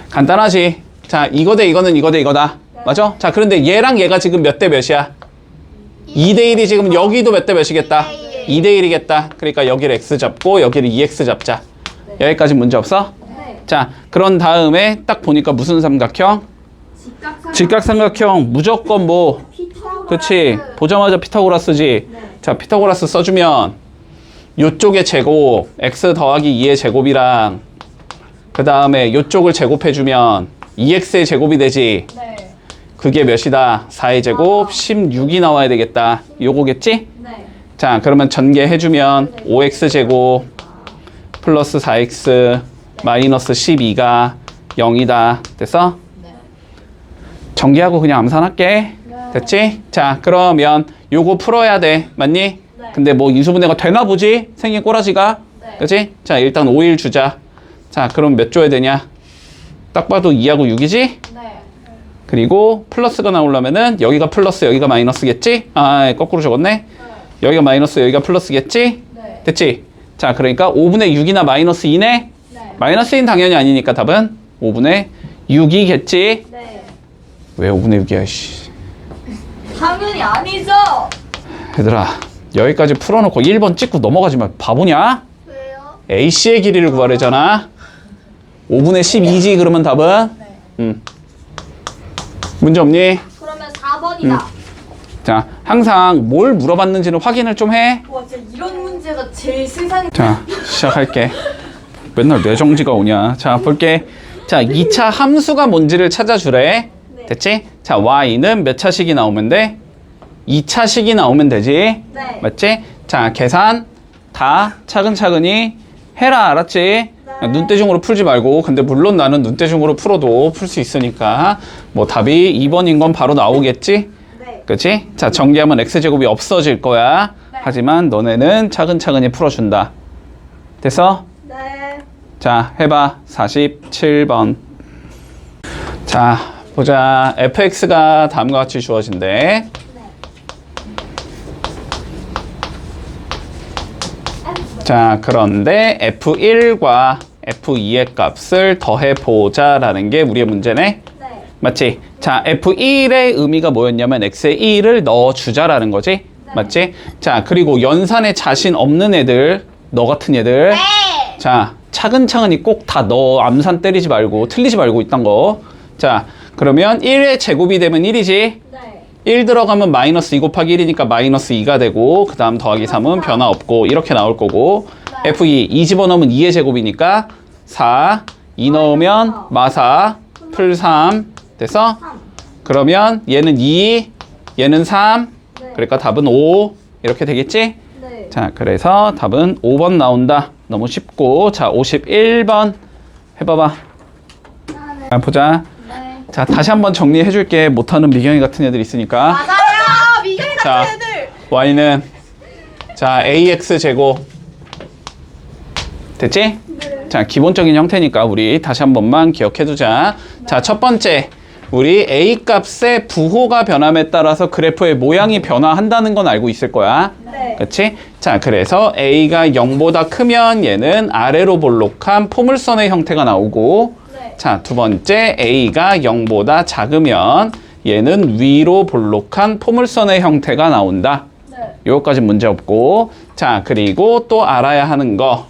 간단하지. 자, 이거 대 이거는 이거 대 이거다. 맞아? 자, 그런데 얘랑 얘가 지금 몇 대 몇이야? 2대 1이 지금 여기도 몇 대 몇이겠다? 2대 1이겠다. 그러니까 여기를 x 잡고 여기를 2x 잡자. 여기까지 문제 없어? 네. 자, 그런 다음에 딱 보니까 무슨 삼각형? 직각삼각형 무조건 뭐 그치 보자마자 피타고라스지. 자, 피타고라스 써주면 요쪽의 제곱 x 더하기 2의 제곱이랑 그 다음에 요쪽을 제곱해주면 2x의 제곱이 되지. 네. 그게 몇이다? 4의 제곱 16이 나와야 되겠다. 요거겠지? 네. 자, 그러면 전개해주면 5x 제곱 플러스 4x 마이너스 12가 0이다. 됐어? 전개하고 그냥 암산할게. 됐지? 자, 그러면 요거 풀어야 돼. 맞니? 네. 근데 뭐 인수분해가 되나 보지? 생긴 꼬라지가. 네. 그치? 자, 일단 5일 주자. 자, 그럼 몇 줘야 되냐? 딱 봐도 2하고 6이지? 네. 그리고 플러스가 나오려면은 여기가 플러스 여기가 마이너스겠지? 아, 거꾸로 적었네. 여기가 마이너스 여기가 플러스겠지? 네. 됐지? 자, 그러니까 5분의 6이나 마이너스 2네? 네. 마이너스 2는 당연히 아니니까 답은 5분의 6이겠지? 네. 왜 5분의 6이야, 씨. 당연히 아니죠. 얘들아, 여기까지 풀어놓고 1번 찍고 넘어가지 마. 바보냐? 왜요? AC의 길이를 구하래잖아. 5분의 12지, 그러면 답은? 문제 없니? 그러면 4번이다. 자, 항상 뭘 물어봤는지는 확인을 좀 해. 와 진짜 이런 문제가 제일 세상에. 자, 시작할게. 맨날 뇌정지가 오냐. 자, 볼게. 자, 2차 함수가 뭔지를 찾아주래. 네. 됐지? 자, y는 몇 차식이 나오면 돼? 2차식이 나오면 되지? 네. 맞지? 자, 계산 다 차근차근히 해라. 알았지? 눈대중으로 풀지 말고. 근데 물론 나는 눈대중으로 풀어도 풀 수 있으니까 뭐 답이 2번인 건 바로 나오겠지? 네. 그치? 자, 정리하면 x제곱이 없어질 거야. 하지만 너네는 차근차근히 풀어준다. 됐어? 네. 자, 해봐. 47번. 자, 보자. fx가 다음과 같이 주어진대. 자, 그런데 f1과 f2의 값을 더해보자라는 게 우리의 문제네. 네. 맞지? 자, f1의 의미가 뭐였냐면 x에 1을 넣어주자라는 거지? 맞지? 자, 그리고 연산에 자신 없는 애들, 너 같은 애들. 자, 차근차근히 꼭 다 넣어. 암산 때리지 말고, 틀리지 말고 있단 거. 자, 그러면 1의 제곱이 되면 1이지? 네. 1 들어가면 마이너스 2 곱하기 1이니까 마이너스 2가 되고, 그 다음 더하기 3은 변화 없고, 이렇게 나올 거고, f2, 2 집어넣으면 2의 제곱이니까 4, 2 넣으면 마사, 풀 3, 됐어? 그러면 얘는 2, 얘는 3, 그러니까 답은 5, 이렇게 되겠지? 네. 자, 그래서 답은 5번 나온다. 너무 쉽고, 자, 51번 해봐봐. 자, 보자. 네. 자, 다시 한번 정리해 줄게. 못하는 미경이 같은 애들 있으니까. 맞아요. 미경이 자, 같은 애들. y는 자, ax 제곱 됐지? 자, 기본적인 형태니까 우리 다시 한 번만 기억해 두자. 자, 첫 번째 우리 a 값의 부호가 변함에 따라서 그래프의 모양이 변화한다는 건 알고 있을 거야. 네. 그치? 자, 그래서 a가 0보다 크면 얘는 아래로 볼록한 포물선의 형태가 나오고, 네. 자, 두 번째 a가 0보다 작으면 얘는 위로 볼록한 포물선의 형태가 나온다. 네. 요거까지 문제 없고, 자, 그리고 또 알아야 하는 거,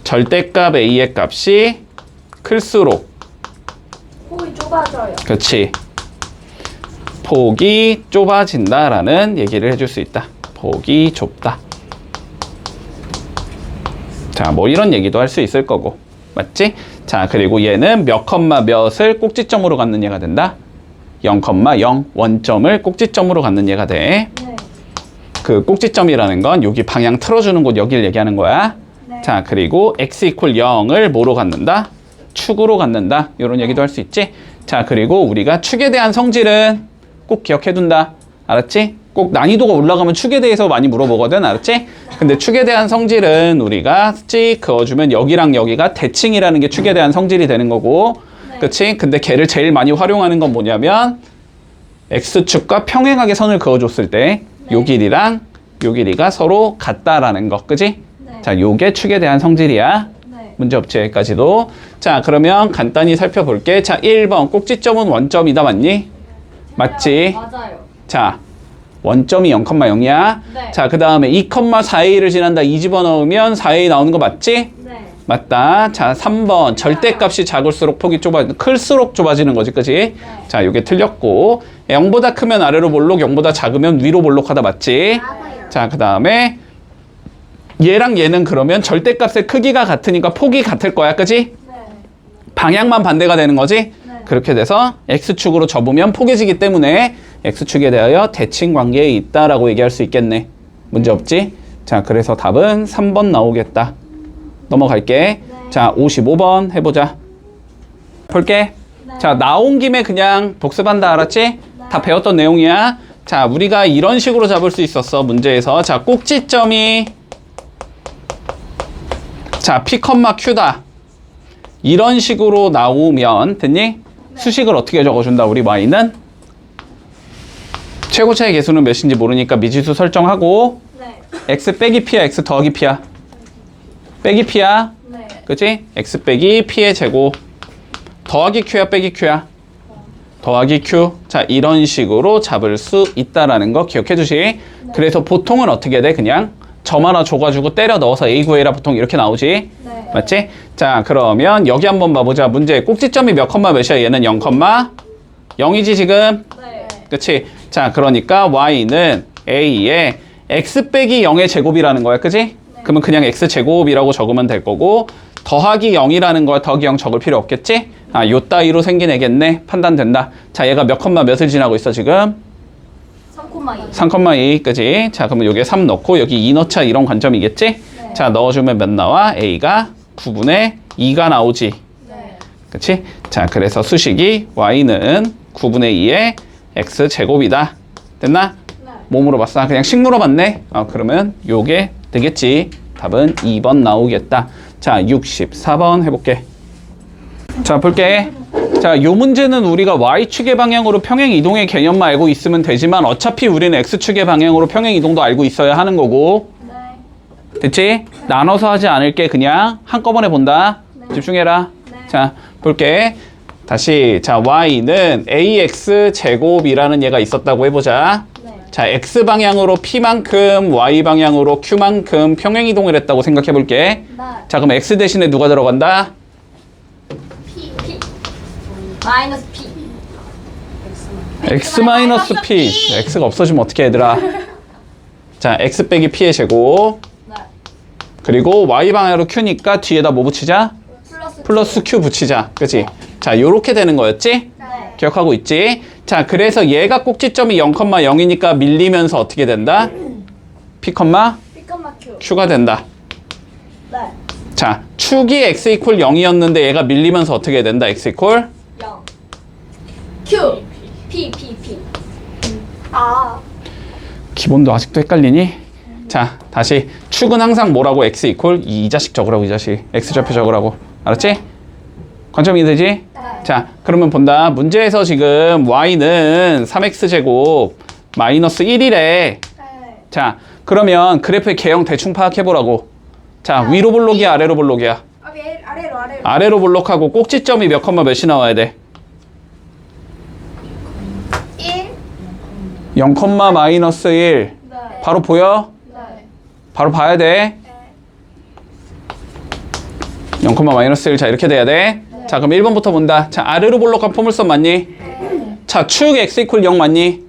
절대값 a의 값이 클수록, 폭이 좁아져요. 그렇지, 폭이 좁아진다라는 얘기를 해줄 수 있다. 폭이 좁다. 자, 뭐 이런 얘기도 할 수 있을 거고, 맞지? 자, 그리고 얘는 몇 컴마 몇을 꼭지점으로 갖는 얘가 된다. 0,0 원점을 꼭지점으로 갖는 얘가 돼. 네. 그 꼭지점이라는 건 여기 방향 틀어주는 곳 여기를 얘기하는 거야. 네. 자, 그리고 x 이퀄 0을 뭐로 갖는다? 축으로 갖는다. 이런 얘기도 할 수 있지. 자, 그리고 우리가 축에 대한 성질은 꼭 기억해 둔다. 알았지? 꼭 난이도가 올라가면 축에 대해서 많이 물어보거든. 알았지? 근데 축에 대한 성질은 우리가 찍 그어주면 여기랑 여기가 대칭이라는 게 축에 대한 성질이 되는 거고, 그치? 근데 걔를 제일 많이 활용하는 건 뭐냐면 x축과 평행하게 선을 그어줬을 때 요 길이랑 요 길이가 서로 같다라는 거. 그치? 네. 자, 요게 축에 대한 성질이야. 네. 문제 없지, 여기까지도. 자, 그러면 간단히 살펴볼게. 자, 1번 꼭지점은 원점이다. 맞니? 맞지? 맞아요. 자, 원점이 0,0이야. 네. 자, 그 다음에 2,4a를 지난다. 2 집어넣으면 4a 나오는 거 맞지? 네. 맞다. 자, 3번 절대값이 작을수록 폭이 클수록 좁아지는 거지, 그치? 자, 요게 틀렸고, 0보다 크면 아래로 볼록, 0보다 작으면 위로 볼록하다. 맞지? 자, 그 다음에 얘랑 얘는 그러면 절대값의 크기가 같으니까 폭이 같을 거야, 그치? 네. 방향만 반대가 되는 거지? 그렇게 돼서 x축으로 접으면 포개지기 때문에 x축에 대하여 대칭 관계에 있다라고 얘기할 수 있겠네. 문제 없지? 자, 그래서 답은 3번 나오겠다. 넘어갈게. 자, 55번 해보자. 볼게. 자, 나온 김에 그냥 복습한다. 알았지? 다 배웠던 내용이야. 자, 우리가 이런 식으로 잡을 수 있었어. 문제에서. 자, 꼭지점이 자, P, Q다. 이런 식으로 나오면 됐니? 수식을 어떻게 적어준다. 우리 y는 최고차의 개수는 몇인지 모르니까 미지수 설정하고, 네. x 빼기 p야, x 더하기 p야? 빼기 p야. 네. 그치? x 빼기 p의 제곱. 더하기 q야, 빼기 q야? 더하기 q. 자, 이런 식으로 잡을 수 있다라는 거 기억해 주시. 그래서 보통은 어떻게 돼? 그냥 점 하나 줘가지고 때려 넣어서 a 구해라. 보통 이렇게 나오지? 네. 맞지? 자, 그러면 여기 한번 봐보자. 문제 꼭지점이 몇 컴마 몇이야? 얘는 0,0이지 지금? 네. 그치? 자, 그러니까 y는 a의 x 빼기 0의 제곱이라는 거야. 그지? 그러면 그냥 x 제곱이라고 적으면 될 거고 더하기 0이라는 거 더하기 0 적을 필요 없겠지? 아, 요 따위로 생긴 애겠네. 판단된다. 자, 얘가 몇 컴마 몇을 지나고 있어 지금? 3,2. 3,2, 그지? 자, 그러면 여기에 3 넣고 여기 2 넣자 이런 관점이겠지? 네. 자, 넣어주면 몇 나와? a가 9분의 2가 나오지. 네. 그치? 자, 그래서 수식이 y는 9분의 2의 x 제곱이다. 됐나? 네. 뭐 물어봤어? 그냥 식 물어봤네? 그러면 요게 되겠지. 답은 2번 나오겠다. 자, 64번 해볼게. 자, 볼게. 자, 요 문제는 우리가 y축의 방향으로 평행 이동의 개념만 알고 있으면 되지만 어차피 우리는 x축의 방향으로 평행 이동도 알고 있어야 하는 거고. 네. 됐지? 나눠서 하지 않을게. 그냥 한꺼번에 본다. 네. 집중해라. 네. 자, 볼게. 다시. 자, y는 ax 제곱이라는 얘가 있었다고 해보자. 네. 자, x 방향으로 p만큼 y 방향으로 q만큼 평행 이동을 했다고 생각해 볼게. 네. 자, 그럼 x 대신에 누가 들어간다? P. 마이너스 P. x 마이너스 p. x가 없어지면 어떻게 얘들아? 자, x 빼기 p의 제곱. 네. 그리고 y 방향으로 q니까 뒤에다 뭐 붙이자? 플러스 q 붙이자. 그치? 자, 요렇게 되는 거였지? 네. 기억하고 있지? 자, 그래서 얘가 꼭지점이 0,0이니까 밀리면서 어떻게 된다? p, P, Q. q가 된다. 네. 자, 축이 x 이퀄 0이었는데 얘가 밀리면서 어떻게 된다? x 이퀄 0. Q. P. 아. 기본도 아직도 헷갈리니? 자, 다시 축은 항상 뭐라고? x 이퀄 이 자식 적으라고. 이 자식 x 좌표 적으라고. 알았지? 관점이 되지? 네. 자, 그러면 본다. 문제에서 지금 y는 3x제곱 마이너스 1이래. 네. 자, 그러면 그래프의 개형 대충 파악해보라고. 자, 위로 볼록이야, 아래로 볼록이야? 아래로. 아래로 볼록하고 꼭지점이 몇 컴마 몇이 나와야 돼? 1. 0 컴마 마이너스 1. 네. 바로 보여? 네. 바로 봐야 돼. 0 컴마 마이너스 1. 자, 이렇게 돼야 돼. 자, 그럼 1번부터 본다. 자, 아래로 볼록한 포물선 맞니? 자, 축 x 이퀄 0 맞니?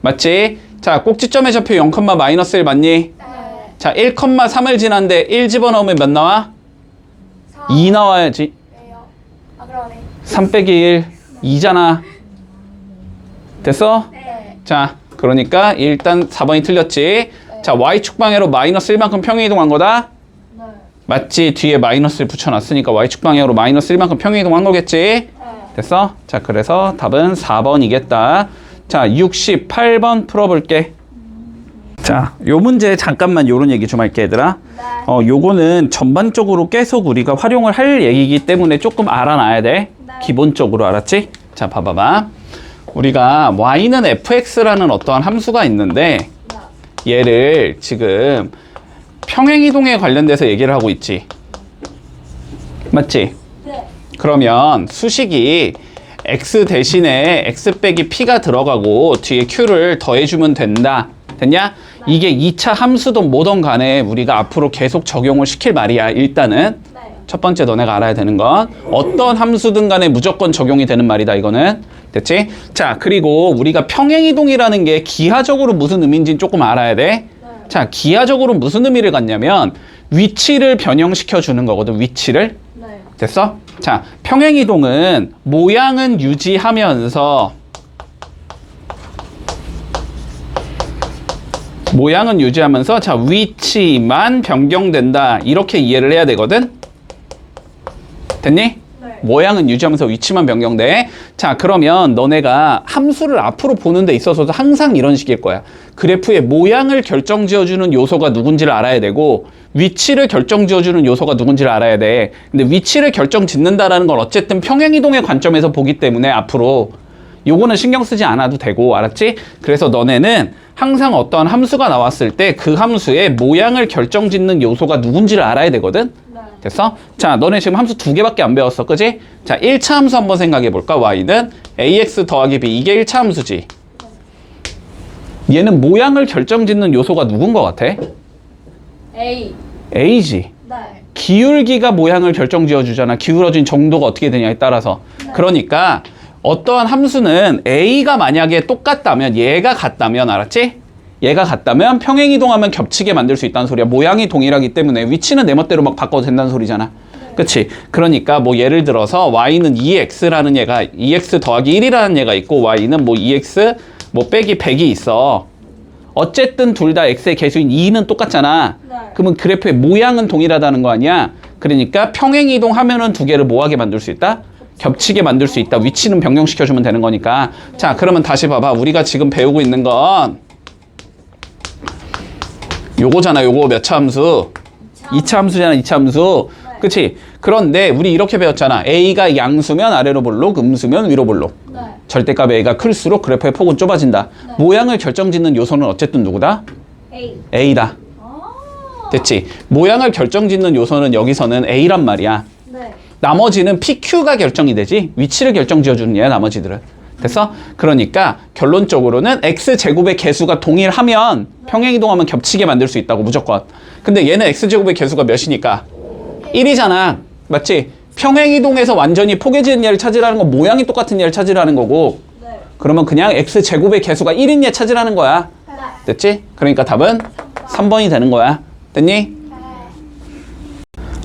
맞지? 자, 꼭지점의 좌표 0 컴마 마이너스 1 맞니? 자, 1 컴마 3을 지났는데 1 집어넣으면 몇 나와? 2 나와야지. 아, 그러네. 3 빼기 1, 2잖아. 됐어? 네. 자, 그러니까 일단 4번이 틀렸지. 자, y축 방향으로 마이너스 1만큼 평행 이동한 거다? 네. 맞지? 뒤에 마이너스를 붙여놨으니까 y축 방향으로 마이너스 1만큼 평행 이동한 거겠지? 됐어? 자, 그래서 답은 4번이겠다. 자, 68번 풀어볼게. 자, 요 문제 잠깐만 요런 얘기 좀 할게, 얘들아. 요거는 전반적으로 계속 우리가 활용을 할 얘기이기 때문에 조금 알아놔야 돼. 기본적으로, 알았지? 자, 봐봐봐. 우리가 y는 fx라는 어떠한 함수가 있는데 얘를 지금 평행이동에 관련돼서 얘기를 하고 있지. 맞지? 네. 그러면 수식이 x 대신에 x 빼기 p가 들어가고 뒤에 q를 더해주면 된다. 됐냐? 이게 2차 함수든 뭐든 간에 우리가 앞으로 계속 적용을 시킬 말이야. 일단은 네. 첫 번째 너네가 알아야 되는 건 어떤 함수든 간에 무조건 적용이 되는 말이다. 이거는 됐지? 자, 그리고 우리가 평행이동이라는 게 기하적으로 무슨 의미인지는 조금 알아야 돼. 자, 기하적으로 무슨 의미를 갖냐면 위치를 변형시켜 주는 거거든. 위치를. 네. 됐어? 자, 평행이동은 모양은 유지하면서 자, 위치만 변경된다. 이렇게 이해를 해야 되거든. 됐니? 네. 모양은 유지하면서 위치만 변경돼. 자, 그러면 너네가 함수를 앞으로 보는 데 있어서도 항상 이런 식일 거야. 그래프의 모양을 결정지어주는 요소가 누군지를 알아야 되고 위치를 결정지어주는 요소가 누군지를 알아야 돼. 근데 위치를 결정짓는다라는 건 어쨌든 평행이동의 관점에서 보기 때문에 앞으로 요거는 신경 쓰지 않아도 되고, 알았지? 그래서 너네는 항상 어떠한 함수가 나왔을 때 그 함수의 모양을 결정짓는 요소가 누군지를 알아야 되거든? 네. 됐어? 자, 너네 지금 함수 2개밖에 안 배웠어, 그지? 자, 1차 함수 한번 생각해 볼까? y는 ax 더하기 b. 이게 1차 함수지. 얘는 모양을 결정짓는 요소가 누군 것 같아? A. a지. 네. 기울기가 모양을 결정지어 주잖아. 기울어진 정도가 어떻게 되냐에 따라서. 그러니까 어떠한 함수는 a가 만약에 똑같다면, 얘가 같다면, 알았지? 얘가 같다면 평행이동하면 겹치게 만들 수 있다는 소리야. 모양이 동일하기 때문에 위치는 내 멋대로 막 바꿔도 된다는 소리잖아. 그치? 그러니까 뭐 예를 들어서 y는 2x라는 얘가 2x 더하기 1이라는 얘가 있고 y는 뭐 2x 뭐 빼기 100이 있어. 어쨌든 둘 다 x의 개수인 2는 똑같잖아. 네. 그러면 그래프의 모양은 동일하다는 거 아니야? 그러니까 평행이동하면은 두 개를 뭐하게 만들 수 있다? 겹치게 만들 수 있다. 위치는 변경시켜주면 되는 거니까. 자, 그러면 다시 봐봐. 우리가 지금 배우고 있는 건 요거잖아. 요거 몇 차 함수? 2차 함수잖아. 2차 함수. 그치? 그런데 우리 이렇게 배웠잖아. a가 양수면 아래로 볼록, 음수면 위로 볼록. 네. 절대값 a가 클수록 그래프의 폭은 좁아진다. 모양을 결정짓는 요소는 어쨌든 누구다? A. a다. 됐지? 모양을 결정짓는 요소는 여기서는 a란 말이야. 네. 나머지는 PQ가 결정이 되지 위치를 결정지어주는 얘야 나머지들은. 됐어? 그러니까 결론적으로는 x제곱의 개수가 동일하면 평행이동하면 겹치게 만들 수 있다고 무조건. 근데 얘는 x제곱의 개수가 몇이니까 1이잖아. 맞지? 평행이동에서 완전히 포개지는 얘를 찾으라는 건 모양이 똑같은 얘를 찾으라는 거고, 네. 그러면 그냥 x제곱의 개수가 1인 얘 찾으라는 거야. 됐지? 그러니까 답은 3번이 되는 거야. 됐니?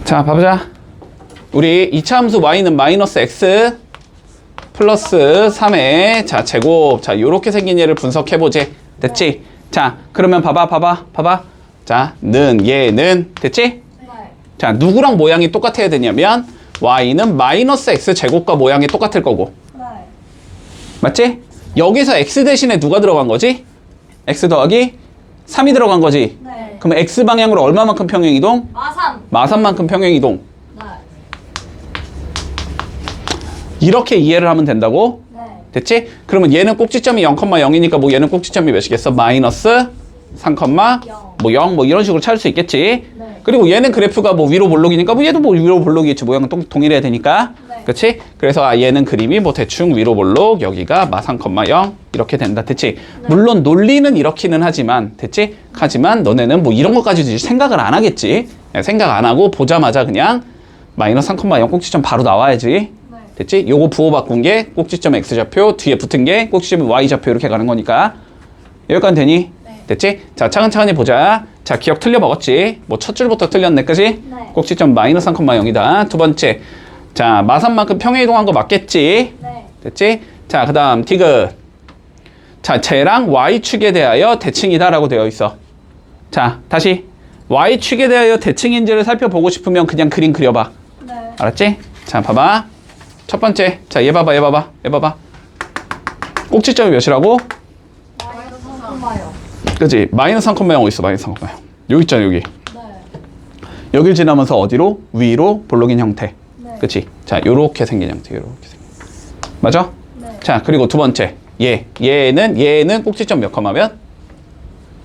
자, 봐보자. 우리 2차 함수 y는 마이너스 x 플러스 3의 자 제곱. 자, 요렇게 생긴 얘를 분석해보지. 됐지? 자, 그러면 봐봐. 자, 얘는 됐지? 네. 자, 누구랑 모양이 똑같아야 되냐면 y는 마이너스 x 제곱과 모양이 똑같을 거고. 네. 맞지? 여기서 x 대신에 누가 들어간 거지? x 더하기 3이 들어간 거지. 네. 그럼 x 방향으로 얼마만큼 평행이동? 마삼. 마삼만큼 평행이동. 네. 이렇게 이해를 하면 된다고? 네. 됐지? 그러면 얘는 꼭지점이 0,0이니까 뭐 얘는 꼭지점이 몇이겠어? 마이너스 3, 뭐 0, 뭐 이런 식으로 찾을 수 있겠지. 네. 그리고 얘는 그래프가 뭐 위로 볼록이니까 뭐 얘도 뭐 위로 볼록이겠지. 모양은 동일해야 되니까. 네. 그치? 그래서 얘는 그림이 뭐 대충 위로 볼록, 여기가 마 3,0 이렇게 된다. 됐지? 물론 논리는 이렇기는 하지만, 됐지? 하지만 너네는 뭐 이런 것까지 생각을 안 하겠지. 생각 안 하고 보자마자 그냥 마이너스 3,0 꼭지점 바로 나와야지. 네. 됐지? 요거 부호 바꾼 게 꼭지점 x좌표, 뒤에 붙은 게 꼭지점 y좌표 이렇게 가는 거니까. 여기까지 되니? 됐지? 자, 차근차근히 보자. 자, 기억 틀려 먹었지? 뭐 첫 줄부터 틀렸네, 그지? 네. 꼭지점 마이너스 3,0이다. 두 번째. 자, 마삼만큼 평행이동한 거 맞겠지? 네. 됐지? 자, 그 다음 디귿. 자, 쟤랑 y축에 대하여 대칭이다라고 되어 있어. 자, 다시. y축에 대하여 대칭인지를 살펴보고 싶으면 그냥 그림 그려봐. 네. 알았지? 자, 봐봐. 첫 번째. 자, 얘 봐봐. 꼭지점이 몇이라고? 마이너스 3,0. 그치? 마이너스 3,0 있어. 마이너스 3,0. 여기 있잖아, 여기. 네. 여길 지나면서 어디로? 위로 볼록인 형태. 네. 그치? 자, 요렇게 생긴 형태. 요렇게 생긴. 맞아? 네. 자, 그리고 두 번째. 얘는 꼭지점 몇 컴마면?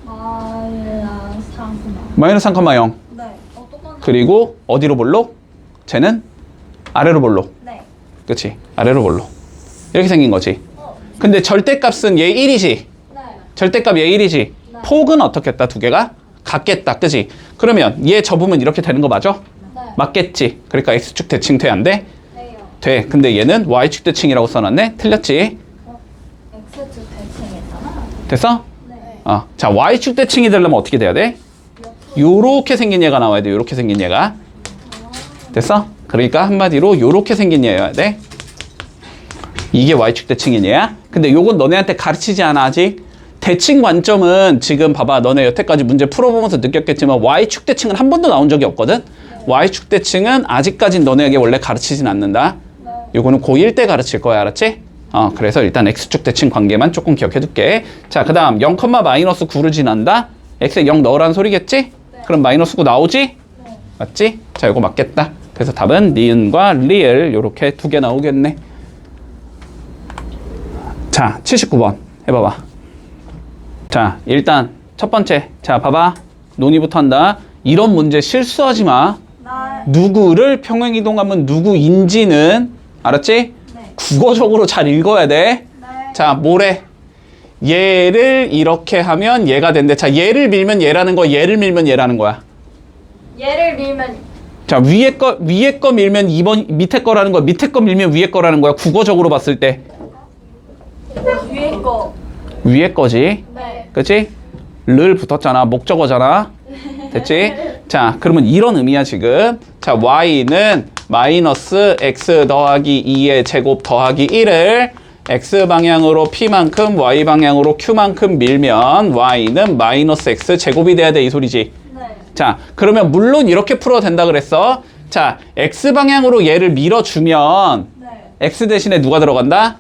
마이너스 3,0. 마이너스 3,0. 네. 똑같네. 그리고 어디로 볼록? 쟤는 아래로 볼록. 네. 그치? 아래로 볼록. 이렇게 생긴 거지. 근데 절대값은 얘 1이지. 네. 절대값 얘 1이지. 폭은 어떻겠다? 두 개가? 같겠다. 그치? 그러면 얘 접으면 이렇게 되는 거 맞아? 네. 맞겠지? 그러니까 x축 대칭 돼, 안 돼? 돼요. 돼. 근데 얘는 y축 대칭이라고 써놨네? 틀렸지? X축 대칭했잖아. 됐어? 네. 자, y축 대칭이 되려면 어떻게 돼야 돼? 요렇게 생긴 얘가 나와야 돼. 요렇게 생긴 얘가. 됐어? 그러니까 한마디로 요렇게 생긴 얘여야 돼. 이게 y축 대칭인 얘야. 근데 요건 너네한테 가르치지 않아, 아직. 대칭 관점은 지금 봐봐. 너네 여태까지 문제 풀어보면서 느꼈겠지만 y축 대칭은 한 번도 나온 적이 없거든. y축 대칭은 아직까진 너네에게 원래 가르치진 않는다. 요거는 고1 때 가르칠 거야. 알았지? 그래서 일단 x축 대칭 관계만 조금 기억해둘게. 자, 그 다음 0, 마이너스 9를 지난다. x에 0 넣으라는 소리겠지? 그럼 마이너스 9 나오지? 맞지? 자, 요거 맞겠다. 그래서 답은 니은과 리을 요렇게 두 개 나오겠네. 자, 79번 해봐봐. 자, 일단 첫 번째. 자, 봐봐. 논의부터 한다. 이런 문제 실수하지 마. 네. 누구를 평행이동하면 누구인지는 알았지? 네. 국어적으로 잘 읽어야 돼. 네. 자, 뭐래? 얘를 이렇게 하면 얘가 된대. 자, 얘를 밀면 얘라는 거야. 얘를 밀면 얘라는 거야. 얘를 밀면 자, 위에 거 밀면 2번 밑에 거라는 거야. 밑에 거 밀면 위에 거라는 거야. 국어적으로 봤을 때. 위에 거. 위에 거지. 네. 그치? 를 붙었잖아. 목적어잖아. 됐지? 자, 그러면 이런 의미야, 지금. 자, y는 마이너스 x 더하기 2의 제곱 더하기 1을 x방향으로 p만큼 y방향으로 q만큼 밀면 y는 마이너스 x 제곱이 돼야 돼, 이 소리지. 네. 자, 그러면 물론 이렇게 풀어도 된다 그랬어. 자, x방향으로 얘를 밀어주면 네. x 대신에 누가 들어간다?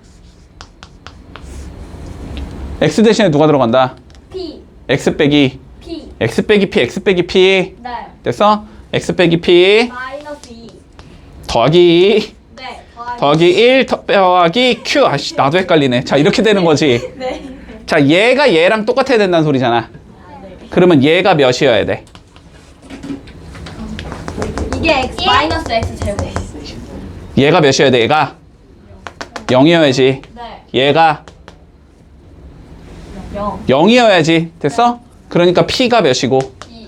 x 대신에 누가 들어간다? P. x 빼기 P. x 빼기 p x 빼기 p 네. 됐어? x 빼기 p 마이너스 2. 더하기 네. 더하기 1 더하기 q. 아씨, 나도 헷갈리네. 자, 이렇게 되는 거지. 네. 자, 얘가 얘랑 똑같아야 된다는 소리잖아. 그러면 얘가 몇이어야 돼? 이게 x 마이너스 x 제곱. 얘가 몇이어야 돼? 얘가 0이어야지. 네. 얘가 0. 0이어야지. 됐어? 그러니까 p가 몇이고 2.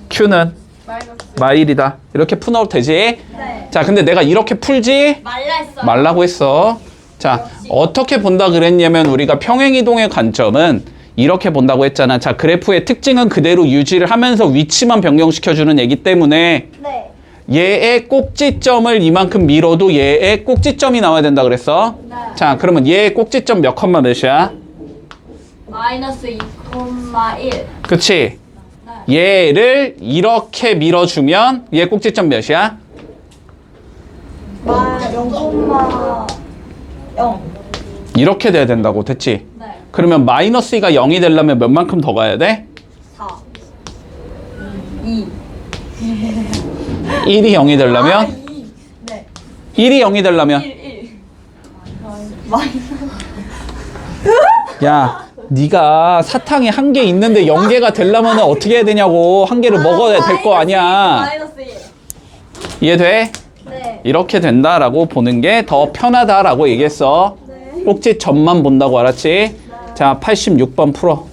q는 마이너스. 마일이다. 이렇게 풀어도 되지? 네. 자, 근데 내가 이렇게 풀지 말라 했어요. 말라고 했어. 자, 어떻게 본다 그랬냐면 우리가 평행이동의 관점은 이렇게 본다고 했잖아. 자, 그래프의 특징은 그대로 유지를 하면서 위치만 변경시켜주는 얘기 때문에 네. 얘의 꼭지점을 이만큼 밀어도 얘의 꼭지점이 나와야 된다 그랬어. 네. 자, 그러면 얘의 꼭지점 몇 컴마 몇이야? 마이너스 2,1. 그치? 얘를 이렇게 밀어주면 얘 꼭지점 몇이야? 0,0. 이렇게 돼야 된다고. 됐지? 네. 그러면 마이너스 2가 0이 되려면 몇만큼 더 가야 돼? 4. 2. 1이 0이 되려면? 2. 네. 1이 0이 되려면? 1. 마이너스. 야, 네가 사탕이 한 개 있는데 0개가 되려면 어떻게 해야 되냐고. 한 개를 먹어야 될 거 아니야. 마이너스 1. 이해돼? 네. 이렇게 된다라고 보는 게 더 편하다라고 얘기했어. 네. 꼭지점만 본다고 알았지? 자, 86번 풀어.